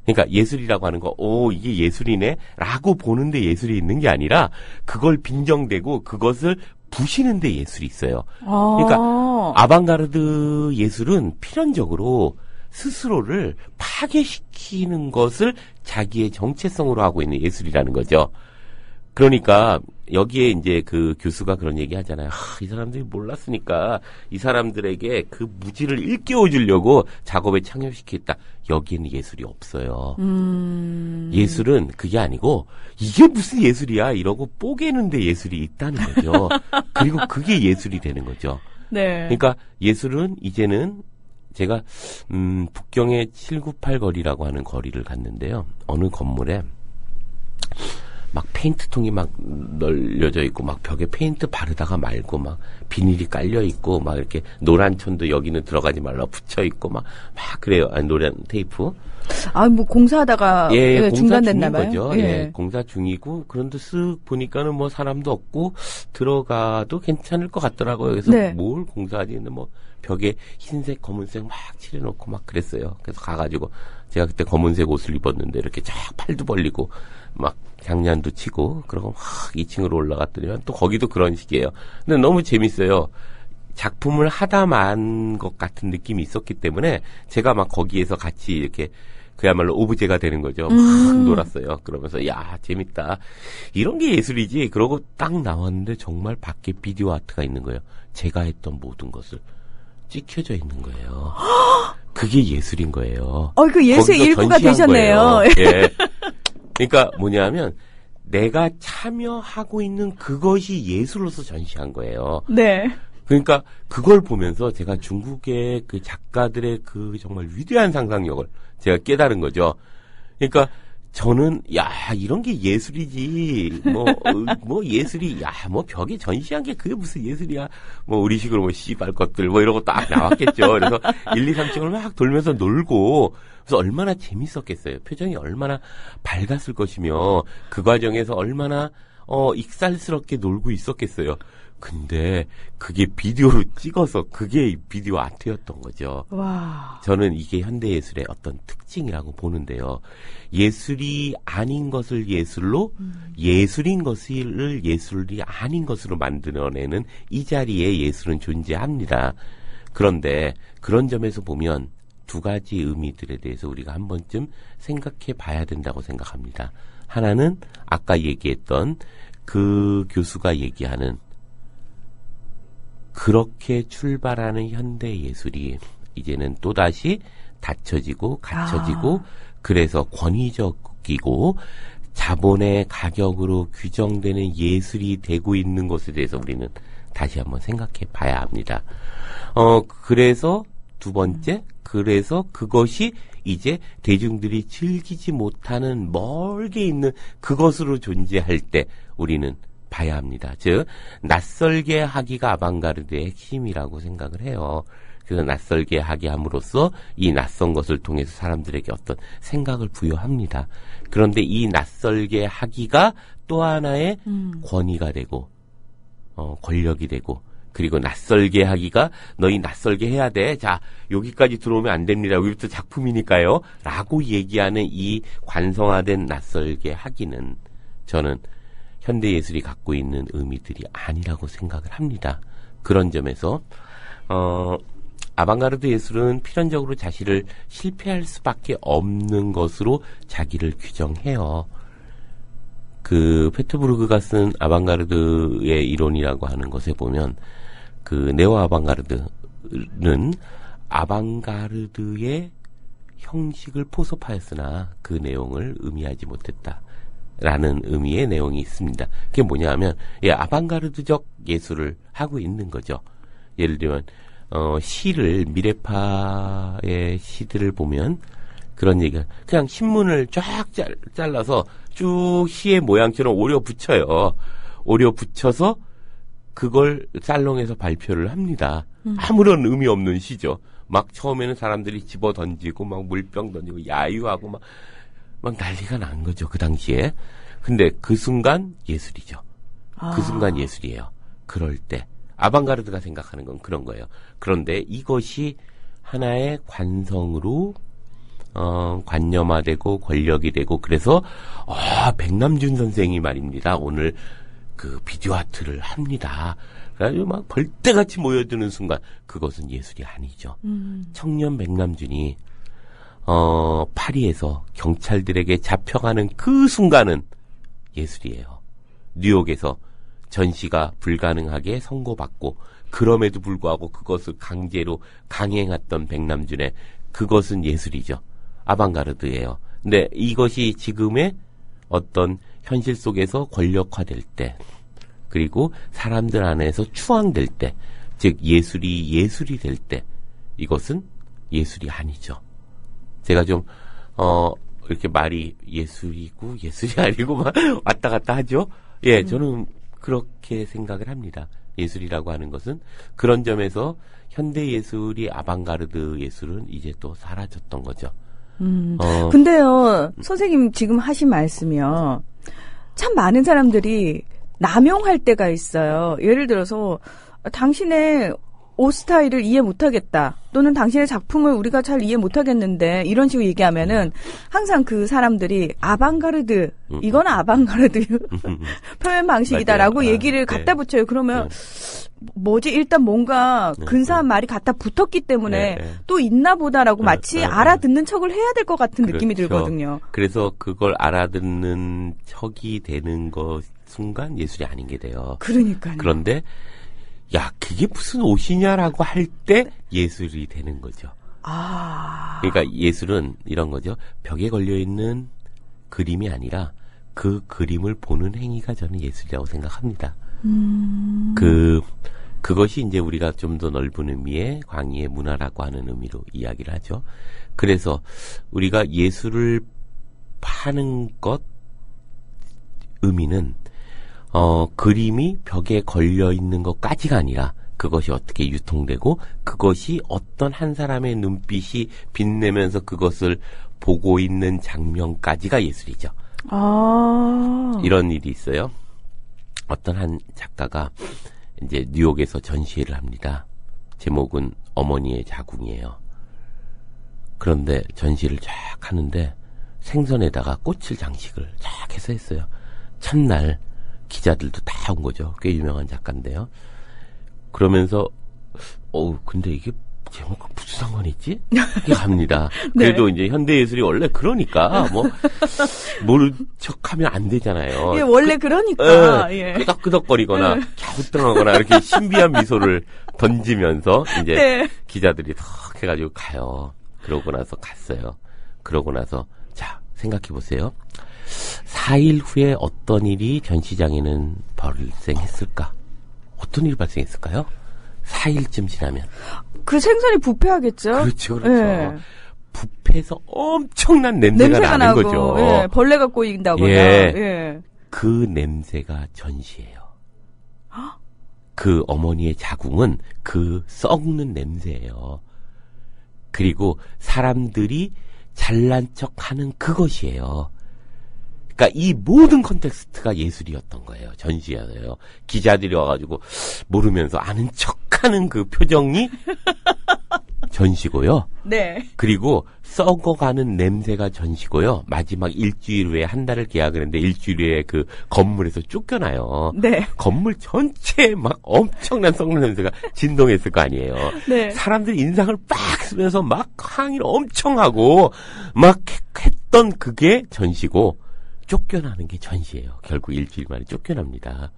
그러니까 예술이라고 하는 거, 이게 예술이네? 라고 보는데 예술이 있는 게 아니라 그걸 빈정대고 그것을 부시는데 예술이 있어요. 그러니까 아방가르드 예술은 필연적으로 스스로를 파괴시키는 것을 자기의 정체성으로 하고 있는 예술이라는 거죠. 그러니까 여기에 이제 그 교수가 그런 얘기 하잖아요. 이 사람들이 몰랐으니까 이 사람들에게 그 무지를 일깨워 주려고 작업에 참여시켰다. 여기에는 예술이 없어요. 예술은 그게 아니고 이게 무슨 예술이야 이러고 뽀개는데 예술이 있다는 거죠. 그리고 그게 예술이 되는 거죠.
네.
그러니까 예술은 이제는 제가 북경의 798 거리라고 하는 거리를 갔는데요. 어느 건물에 막 페인트통이 막 널려져 있고 막 벽에 페인트 바르다가 말고 막 비닐이 깔려 있고 막 이렇게 노란 천도 여기는 들어가지 말라 붙여 있고 막 그래요. 노란 테이프.
뭐 공사하다가 중단됐나 봐요.
거죠. 공사 중이고 그런데 쓱 보니까는 뭐 사람도 없고 들어가도 괜찮을 것 같더라고요. 그래서 뭘 공사하지 했는데 뭐 벽에 흰색, 검은색 막 칠해놓고 막 그랬어요. 그래서 가가지고 제가 그때 검은색 옷을 입었는데 이렇게 쫙 팔도 벌리고 막 장난도 치고 그러고 막 2층으로 올라갔더니 또 거기도 그런 식이에요. 근데 너무 재밌어요. 작품을 하다 만 것 같은 느낌이 있었기 때문에 제가 막 거기에서 같이 이렇게 그야말로 오브제가 되는 거죠. 막 놀았어요. 그러면서 야 재밌다. 이런 게 예술이지. 그러고 딱 나왔는데 정말 밖에 비디오 아트가 있는 거예요. 제가 했던 모든 것을 찍혀져 있는 거예요. 그게 예술인 거예요.
그 예술 일부가 되셨네요.
예. 그러니까 뭐냐면 내가 참여하고 있는 그것이 예술로서 전시한 거예요.
네.
그러니까 그걸 보면서 제가 중국의 그 작가들의 그 정말 위대한 상상력을 제가 깨달은 거죠. 그러니까 저는 이런 게 예술이지. 뭐 예술이 뭐 벽에 전시한 게 그게 무슨 예술이야. 뭐 우리식으로 뭐 씨발 것들 뭐 이러고 딱 나왔겠죠. 그래서 1, 2, 3층을 막 돌면서 놀고 그래서 얼마나 재밌었겠어요. 표정이 얼마나 밝았을 것이며 그 과정에서 얼마나 익살스럽게 놀고 있었겠어요. 근데 그게 비디오로 찍어서 그게 비디오 아트였던 거죠.
와.
저는 이게 현대예술의 어떤 특징이라고 보는데요. 예술이 아닌 것을 예술로, 예술인 것을 예술이 아닌 것으로 만들어내는 이 자리에 예술은 존재합니다. 그런데 그런 점에서 보면 두 가지 의미들에 대해서 우리가 한 번쯤 생각해 봐야 된다고 생각합니다. 하나는 아까 얘기했던 그 교수가 얘기하는 그렇게 출발하는 현대 예술이 이제는 또다시 닫혀지고 갇혀지고 그래서 권위적이고 자본의 가격으로 규정되는 예술이 되고 있는 것에 대해서 우리는 다시 한번 생각해 봐야 합니다. 그래서 두 번째, 그래서 그것이 이제 대중들이 즐기지 못하는 멀게 있는 그것으로 존재할 때 우리는 봐야 합니다. 즉 낯설게 하기가 아방가르드의 핵심이라고 생각을 해요. 그래서 낯설게 하게 함으로써 이 낯선 것을 통해서 사람들에게 어떤 생각을 부여합니다. 그런데 이 낯설게 하기가 또 하나의 권위가 되고 권력이 되고 그리고 낯설게 하기가 너희 낯설게 해야 돼. 자, 여기까지 들어오면 안 됩니다. 여기부터 작품이니까요. 라고 얘기하는 이 관성화된 낯설게 하기는 저는 현대예술이 갖고 있는 의미들이 아니라고 생각을 합니다. 그런 점에서 아방가르드 예술은 필연적으로 자신을 실패할 수밖에 없는 것으로 자기를 규정해요. 그 페트부르그가 쓴 아방가르드의 이론이라고 하는 것에 보면 그 네오 아방가르드는 아방가르드의 형식을 포섭하였으나 그 내용을 의미하지 못했다라는 의미의 내용이 있습니다. 그게 뭐냐 하면 아방가르드적 예술을 하고 있는 거죠. 예를 들면 시를 미래파의 시들을 보면 그런 얘기가 그냥 신문을 쫙 잘라서 쭉 시의 모양처럼 오려 붙여요. 오려 붙여서 그걸 살롱에서 발표를 합니다. 아무런 의미 없는 시죠. 막 처음에는 사람들이 집어 던지고 막 물병 던지고 야유하고 막 난리가 난 거죠. 그 당시에. 근데 그 순간 예술이죠. 그 순간 예술이에요. 그럴 때 아방가르드가 생각하는 건 그런 거예요. 그런데 이것이 하나의 관성으로 관념화되고 권력이 되고 그래서 백남준 선생이 말입니다. 오늘 그 비디오 아트를 합니다. 그래가지고 막 벌떼같이 모여드는 순간 그것은 예술이 아니죠. 청년 백남준이 파리에서 경찰들에게 잡혀가는 그 순간은 예술이에요. 뉴욕에서 전시가 불가능하게 선고받고 그럼에도 불구하고 그것을 강제로 강행했던 백남준의 그것은 예술이죠. 아방가르드예요. 근데 이것이 지금의 어떤 현실 속에서 권력화될 때 그리고 사람들 안에서 추앙될 때 즉 예술이 될 때 이것은 예술이 아니죠. 제가 좀 이렇게 말이 예술이고 예술이 아니고 막 왔다 갔다 하죠. 예, 저는 그렇게 생각을 합니다. 예술이라고 하는 것은 그런 점에서 현대 예술이 아방가르드 예술은 이제 또 사라졌던 거죠.
근데요, 선생님 지금 하신 말씀이요. 참 많은 사람들이 남용할 때가 있어요. 예를 들어서 당신의 옷 스타일을 이해 못하겠다. 또는 당신의 작품을 우리가 잘 이해 못하겠는데 이런 식으로 얘기하면은 항상 그 사람들이 아방가르드, 이건 아방가르드 표현 방식이다라고 얘기를 갖다 붙여요. 그러면 뭐지? 일단 뭔가 근사한 말이 갖다 붙었기 때문에 또 있나 보다라고 마치 알아듣는 척을 해야 될 것 같은 느낌이 들거든요.
그래서 그걸 알아듣는 척이 되는 것 순간 예술이 아닌 게 돼요.
그러니까요.
그런데 야, 그게 무슨 옷이냐라고 할 때 예술이 되는 거죠. 그러니까 예술은 이런 거죠. 벽에 걸려있는 그림이 아니라 그 그림을 보는 행위가 저는 예술이라고 생각합니다. 그것이 이제 우리가 좀 더 넓은 의미의 광의의 문화라고 하는 의미로 이야기를 하죠. 그래서 우리가 예술을 파는 것 의미는 그림이 벽에 걸려 있는 것까지가 아니라 그것이 어떻게 유통되고 그것이 어떤 한 사람의 눈빛이 빛내면서 그것을 보고 있는 장면까지가 예술이죠. 이런 일이 있어요. 어떤 한 작가가 이제 뉴욕에서 전시회를 합니다. 제목은 어머니의 자궁이에요. 그런데 전시를 쫙 하는데 생선에다가 꽃을 장식을 쫙 해서 했어요. 첫날 기자들도 다 온 거죠. 꽤 유명한 작가인데요. 그러면서 근데 이게 제목과 무슨 상관이 있지? 이게 갑니다.
네.
그래도 이제 현대예술이 원래 그러니까 모른 척하면 안 되잖아요.
예, 원래 그러니까.
예. 끄덕끄덕거리거나 갸우뚱하거나 이렇게 신비한 미소를 던지면서 이제 기자들이 턱 해가지고 가요. 그러고 나서 갔어요. 그러고 나서 자 생각해 보세요. 4일 후에 어떤 일이 전시장에는 발생했을까? 어떤 일이 발생했을까요? 4일쯤 지나면.
그 생선이 부패하겠죠?
그렇죠, 그렇죠. 예. 부패해서 엄청난 냄새가 나는
나고,
거죠.
예, 벌레가 꼬인다거나.
예.
예.
그 냄새가 전시예요. 그 어머니의 자궁은 그 썩는 냄새예요. 그리고 사람들이 잘난 척하는 그것이에요. 그러니까 이 모든 컨텍스트가 예술이었던 거예요. 전시회예요. 기자들이 와가지고 모르면서 아는 척하는 그 표정이 전시고요.
네.
그리고 썩어가는 냄새가 전시고요. 마지막 일주일 후에 한 달을 계약을 했는데 일주일 후에 그 건물에서 쫓겨나요.
네.
건물 전체에 막 엄청난 썩는 냄새가 진동했을 거 아니에요.
네.
사람들이 인상을 빡 쓰면서 막 항의를 엄청 하고 막 했던 그게 전시고 쫓겨나는 게 전시예요. 결국 일주일 만에 쫓겨납니다.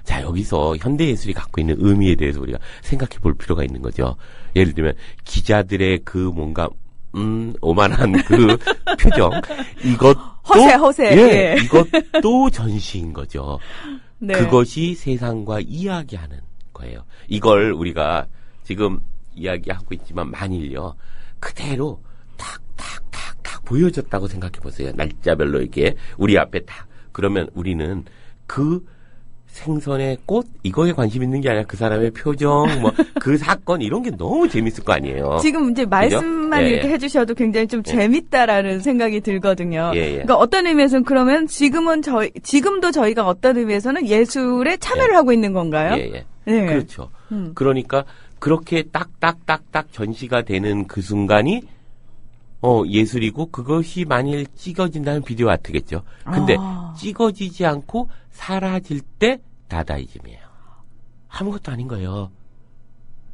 자, 여기서 현대예술이 갖고 있는 의미에 대해서 우리가 생각해 볼 필요가 있는 거죠. 예를 들면 기자들의 그 뭔가 오만한 그 표정, 이것도
허세.
예, 이것도 전시인 거죠.
네.
그것이 세상과 이야기하는 거예요. 이걸 우리가 지금 이야기하고 있지만 만일요 그대로 탁 보여줬다고 생각해 보세요. 날짜별로 이게 우리 앞에 탁 그러면 우리는 그 생선의 꽃 이거에 관심 있는 게 아니라 그 사람의 표정 뭐 그 사건 이런 게 너무 재밌을 거 아니에요.
지금 이제 말씀만
그죠?
이렇게 해주셔도 굉장히 좀 재밌다라는 생각이 들거든요.
예.
그러니까 어떤 의미에서는 그러면 지금도 저희가 어떤 의미에서는 예술에 참여를 하고 있는 건가요?
예.
네.
그렇죠. 그러니까 그렇게 딱딱딱딱 전시가 되는 그 순간이 예술이고 그것이 만일 찍어진다면 비디오 아트겠죠. 근데 찍어지지 않고 사라질 때 다다이즘이에요. 아무것도 아닌 거예요.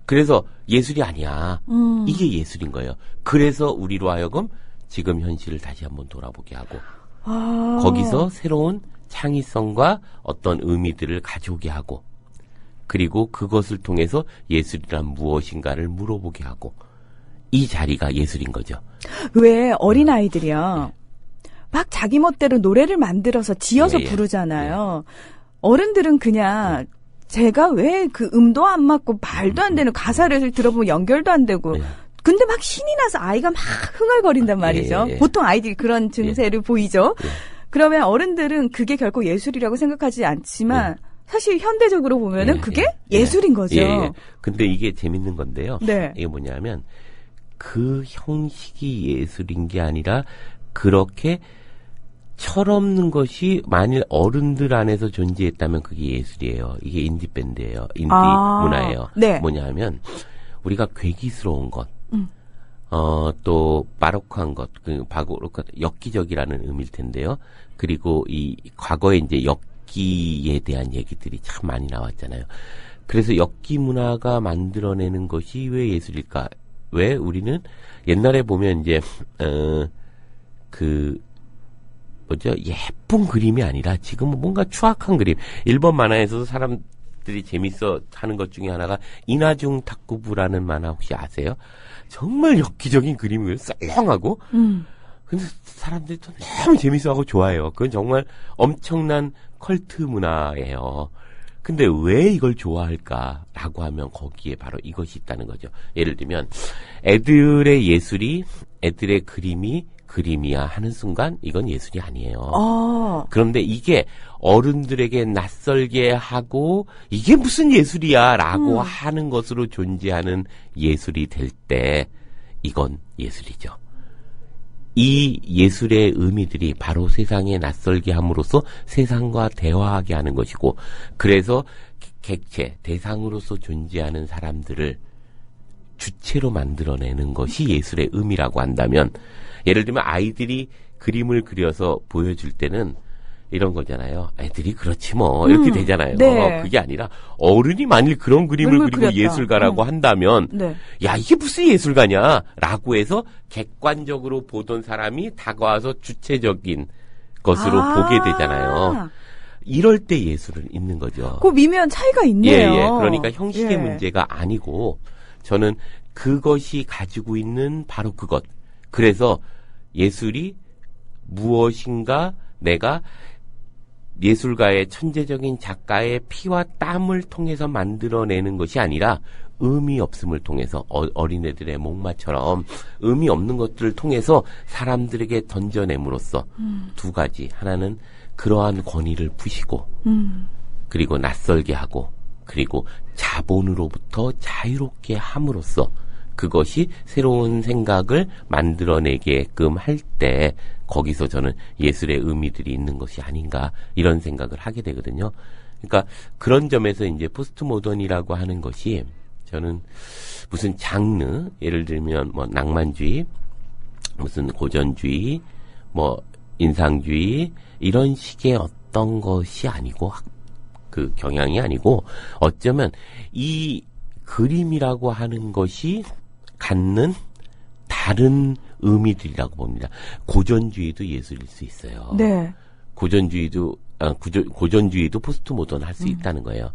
그래서 예술이 아니야. 이게 예술인 거예요. 그래서 우리로 하여금 지금 현실을 다시 한번 돌아보게 하고 거기서 새로운 창의성과 어떤 의미들을 가져오게 하고 그리고 그것을 통해서 예술이란 무엇인가를 물어보게 하고 이 자리가 예술인 거죠.
왜 어린아이들이요. 막 자기 멋대로 노래를 만들어서 지어서 부르잖아요. 어른들은 그냥 제가 왜 그 음도 안 맞고 말도 안 되는 가사를 들어보면 연결도 안 되고 근데 막 신이 나서 아이가 막 흥얼거린단 말이죠. 보통 아이들이 그런 증세를 보이죠. 그러면 어른들은 그게 결코 예술이라고 생각하지 않지만 사실 현대적으로 보면은 그게 예술인 거죠.
근데 이게 재밌는 건데요.
네.
이게 뭐냐면 그 형식이 예술인 게 아니라 그렇게 철없는 것이 만일 어른들 안에서 존재했다면 그게 예술이에요. 이게 인디밴드예요. 인디 문화예요.
네.
뭐냐면 우리가 괴기스러운 것, 또 바로크한 것, 그 바로크 엽기적이라는 의미일 텐데요. 그리고 이 과거에 이제 엽기에 대한 얘기들이 참 많이 나왔잖아요. 그래서 엽기 문화가 만들어내는 것이 왜 예술일까? 왜 우리는 옛날에 보면 이제 예쁜 그림이 아니라 지금은 뭔가 추악한 그림. 일본 만화에서도 사람들이 재밌어 하는 것 중에 하나가 이나중 탁구부라는 만화 혹시 아세요? 정말 엽기적인 그림이에요. 썰렁하고. 근데 사람들이 또 너무 재밌어하고 좋아해요. 그건 정말 엄청난 컬트 문화예요. 근데 왜 이걸 좋아할까라고 하면 거기에 바로 이것이 있다는 거죠. 예를 들면 애들의 예술이 애들의 그림이야 하는 순간 이건 예술이 아니에요. 그런데 이게 어른들에게 낯설게 하고 이게 무슨 예술이야 라고 하는 것으로 존재하는 예술이 될 때 이건 예술이죠. 이 예술의 의미들이 바로 세상에 낯설게 함으로써 세상과 대화하게 하는 것이고 그래서 객체, 대상으로서 존재하는 사람들을 주체로 만들어내는 것이 예술의 의미라고 한다면 예를 들면 아이들이 그림을 그려서 보여줄 때는 이런 거잖아요. 애들이 그렇지 뭐 이렇게 되잖아요.
네.
그게 아니라 어른이 만일 그런 그림을 그리고
그렸다.
예술가라고 한다면
네.
야 이게 무슨 예술가냐라고 해서 객관적으로 보던 사람이 다가와서 주체적인 것으로 보게 되잖아요. 이럴 때 예술은 있는 거죠.
그 미묘한 차이가 있네요.
그러니까 형식의 문제가 아니고 저는 그것이 가지고 있는 바로 그것. 그래서 예술이 무엇인가 내가 예술가의 천재적인 작가의 피와 땀을 통해서 만들어내는 것이 아니라 의미 없음을 통해서 어린애들의 목마처럼 의미 없는 것들을 통해서 사람들에게 던져냄으로써 두 가지. 하나는 그러한 권위를 푸시고 그리고 낯설게 하고 그리고 자본으로부터 자유롭게 함으로써 그것이 새로운 생각을 만들어내게끔 할 때 거기서 저는 예술의 의미들이 있는 것이 아닌가 이런 생각을 하게 되거든요. 그러니까 그런 점에서 이제 포스트 모던이라고 하는 것이 저는 무슨 장르, 예를 들면 뭐 낭만주의, 무슨 고전주의, 뭐 인상주의 이런 식의 어떤 것이 아니고 그 경향이 아니고 어쩌면 이 그림이라고 하는 것이 갖는 다른 의미들이라고 봅니다. 고전주의도 예술일 수 있어요.
네.
고전주의도 포스트 모던 할 수 있다는 거예요.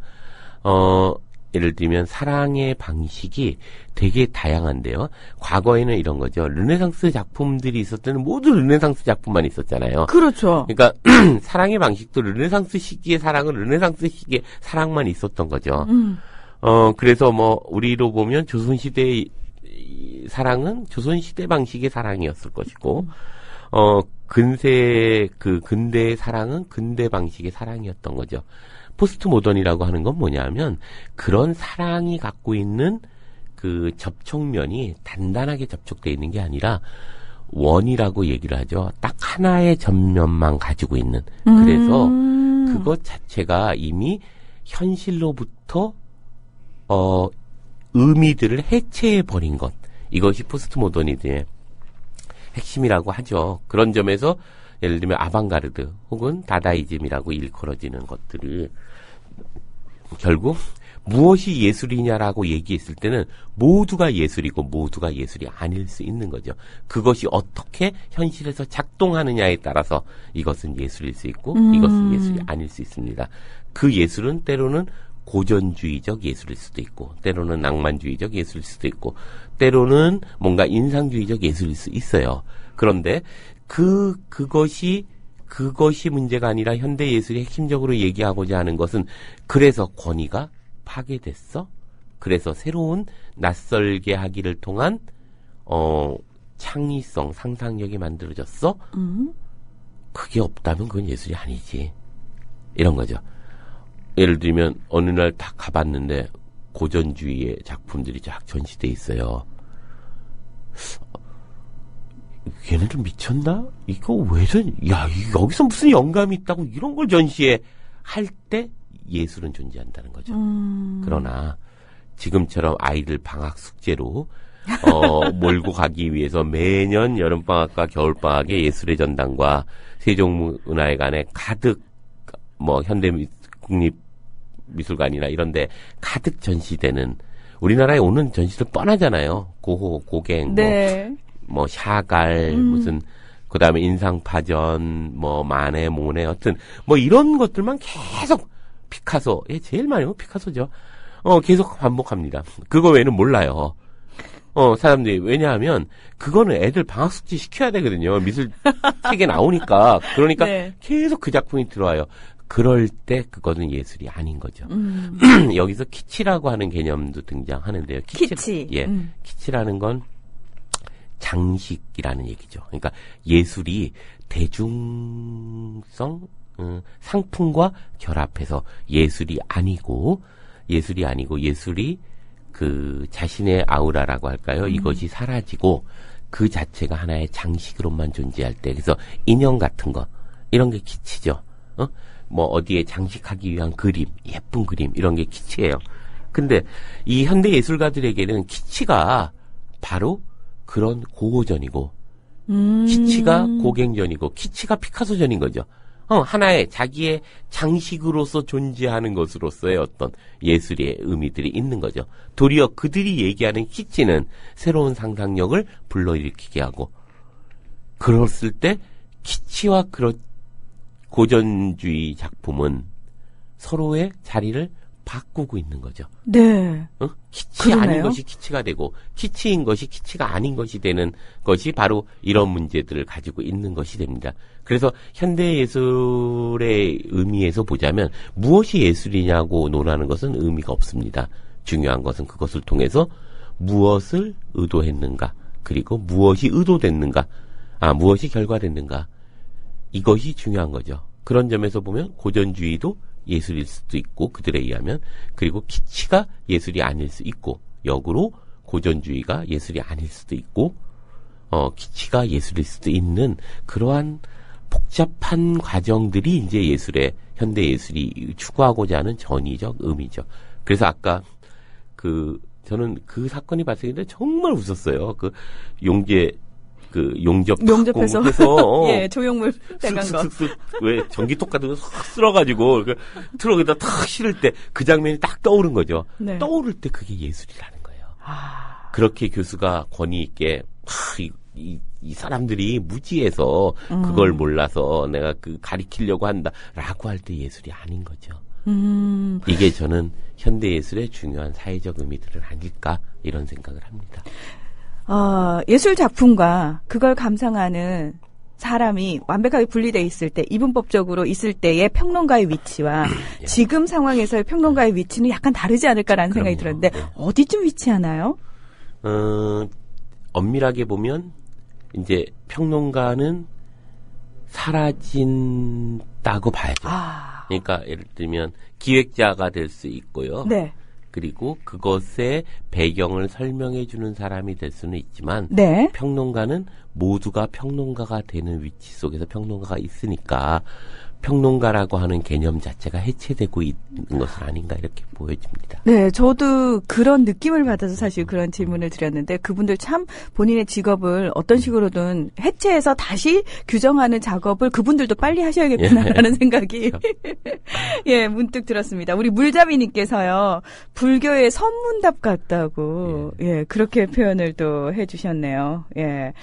예를 들면 사랑의 방식이 되게 다양한데요. 과거에는 이런 거죠. 르네상스 작품들이 있을 때는 모두 르네상스 작품만 있었잖아요.
그렇죠.
그러니까 사랑의 방식도 르네상스 시기의 사랑은 르네상스 시기의 사랑만 있었던 거죠. 그래서 뭐 우리로 보면 조선시대의 사랑은 조선시대 방식의 사랑이었을 것이고 근대의 사랑은 근대 방식의 사랑이었던 거죠. 포스트 모던이라고 하는 건 뭐냐면 그런 사랑이 갖고 있는 그 접촉면이 단단하게 접촉되어 있는 게 아니라 원이라고 얘기를 하죠. 딱 하나의 전면만 가지고 있는. 그래서 그것 자체가 이미 현실로부터 의미들을 해체해 버린 것. 이것이 포스트 모더니즘의 핵심이라고 하죠. 그런 점에서 예를 들면 아방가르드 혹은 다다이즘이라고 일컬어지는 것들이 결국 무엇이 예술이냐라고 얘기했을 때는 모두가 예술이고 모두가 예술이 아닐 수 있는 거죠. 그것이 어떻게 현실에서 작동하느냐에 따라서 이것은 예술일 수 있고 이것은 예술이 아닐 수 있습니다. 그 예술은 때로는 고전주의적 예술일 수도 있고 때로는 낭만주의적 예술일 수도 있고 때로는 뭔가 인상주의적 예술일 수 있어요. 그런데 그것이 문제가 아니라 현대 예술이 핵심적으로 얘기하고자 하는 것은 그래서 권위가 파괴됐어? 그래서 새로운 낯설게 하기를 통한 창의성, 상상력이 만들어졌어? 그게 없다면 그건 예술이 아니지. 이런 거죠. 예를 들면 어느 날 다 가봤는데 고전주의의 작품들이 쫙 전시돼 있어요. 얘네들 미쳤나? 이거 여기서 무슨 영감이 있다고 이런 걸 전시해 할 때 예술은 존재한다는 거죠. 그러나 지금처럼 아이들 방학 숙제로 몰고 가기 위해서 매년 여름방학과 겨울방학에 예술의 전당과 세종문화회관에 가득 현대국립미술관이나 이런데 가득 전시되는 우리나라에 오는 전시들 뻔하잖아요. 고호, 고갱,
네.
뭐 샤갈 무슨 그다음에 인상파전 뭐 마네 모네 어떤 뭐 이런 것들만 계속 피카소 제일 많이 피카소죠. 계속 반복합니다. 그거 외에는 몰라요. 사람들이 왜냐하면 그거는 애들 방학 숙제 시켜야 되거든요. 미술 책에 나오니까 그러니까
네.
계속 그 작품이 들어와요. 그럴 때 그거는 예술이 아닌 거죠. 여기서 키치라고 하는 개념도 등장하는데요.
키치.
예, 키치라는 건 장식이라는 얘기죠. 그러니까 예술이 대중성, 상품과 결합해서 예술이 아니고 예술이 그 자신의 아우라라고 할까요? 이것이 사라지고 그 자체가 하나의 장식으로만 존재할 때, 그래서 인형 같은 거 이런 게 키치죠. 뭐 어디에 장식하기 위한 그림, 예쁜 그림 이런 게 키치예요. 근데 이 현대 예술가들에게는 키치가 바로 그런 고고전이고 키치가 고갱전이고 키치가 피카소전인 거죠. 하나의 자기의 장식으로서 존재하는 것으로서의 어떤 예술의 의미들이 있는 거죠. 도리어 그들이 얘기하는 키치는 새로운 상상력을 불러일으키게 하고 그랬을 때 키치와 그런 고전주의 작품은 서로의 자리를 바꾸고 있는 거죠.
네.
키치
그러네요.
아닌 것이 키치가 되고 키치인 것이 키치가 아닌 것이 되는 것이 바로 이런 문제들을 가지고 있는 것이 됩니다. 그래서 현대 예술의 의미에서 보자면 무엇이 예술이냐고 논하는 것은 의미가 없습니다. 중요한 것은 그것을 통해서 무엇을 의도했는가, 그리고 무엇이 의도됐는가, 무엇이 결과됐는가, 이것이 중요한 거죠. 그런 점에서 보면 고전주의도 예술일 수도 있고 그들에 의하면 그리고 kitsch가 예술이 아닐 수 있고 역으로 고전주의가 예술이 아닐 수도 있고 kitsch가 예술일 수도 있는 그러한 복잡한 과정들이 이제 예술의 현대 예술이 추구하고자 하는 전의적 의미죠. 그래서 아까 저는 그 사건이 발생했는데 정말 웃었어요. 용접해서
예, 조형물 대간 거.
왜 전기톱 같은 거 확 쓸어가지고 트럭에다 탁 실을 때 그 장면이 딱 떠오른 거죠. 네. 떠오를 때 그게 예술이라는 거예요. 그렇게 교수가 권위 있게 이 사람들이 무지해서 그걸 몰라서 내가 가리키려고 한다라고 할 때 예술이 아닌 거죠. 이게 저는 현대 예술의 중요한 사회적 의미들은 아닐까 이런 생각을 합니다.
예술 작품과 그걸 감상하는 사람이 완벽하게 분리되어 있을 때, 이분법적으로 있을 때의 평론가의 위치와
예.
지금 상황에서의 평론가의 위치는 약간 다르지 않을까라는 생각이 들었는데
네.
어디쯤 위치하나요?
엄밀하게 보면 이제 평론가는 사라진다고 봐야죠. 그러니까 예를 들면 기획자가 될 수 있고요.
네.
그리고 그것의 배경을 설명해 주는 사람이 될 수는 있지만
네.
평론가는 모두가 평론가가 되는 위치 속에서 평론가가 있으니까 평론가라고 하는 개념 자체가 해체되고 있는 것은 아닌가 이렇게 보여집니다.
네, 저도 그런 느낌을 받아서 사실 그런 질문을 드렸는데 그분들 참 본인의 직업을 어떤 식으로든 해체해서 다시 규정하는 작업을 그분들도 빨리 하셔야겠구나라는 생각이 예, 문득 들었습니다. 우리 물잡이님께서요. 불교의 선문답 같다고 예, 그렇게 표현을 또 해주셨네요. 예,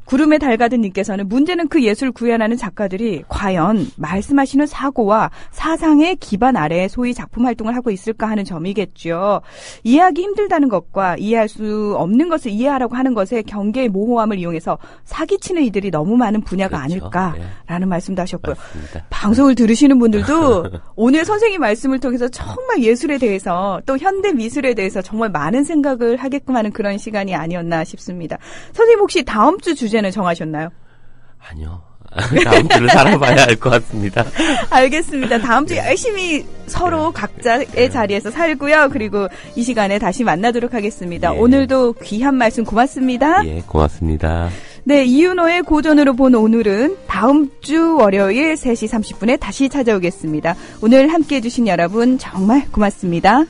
구름에 달가든 님께서는 문제는 그 예술 구현하는 작가들이 과연 말씀하시는 사고와 사상의 기반 아래 소위 작품 활동을 하고 있을까 하는 점이겠죠. 이해하기 힘들다는 것과 이해할 수 없는 것을 이해하라고 하는 것의 경계의 모호함을 이용해서 사기치는 이들이 너무 많은 분야가
그렇죠.
아닐까라는 말씀도 하셨고요.
맞습니다.
방송을 들으시는 분들도 오늘 선생님 말씀을 통해서 정말 예술에 대해서 또 현대 미술에 대해서 정말 많은 생각을 하게끔 하는 그런 시간이 아니었나 싶습니다. 선생님 혹시 다음 주 주제는 정하셨나요?
아니요. 다음 주를 살아봐야 알 것 같습니다.
알겠습니다. 다음 주 열심히 서로 각자의 자리에서 살고요. 그리고 이 시간에 다시 만나도록 하겠습니다.
예.
오늘도 귀한 말씀 고맙습니다.
예, 고맙습니다.
네, 이윤호의 고전으로 본 오늘은 다음 주 월요일 3시 30분에 다시 찾아오겠습니다. 오늘 함께해 주신 여러분 정말 고맙습니다.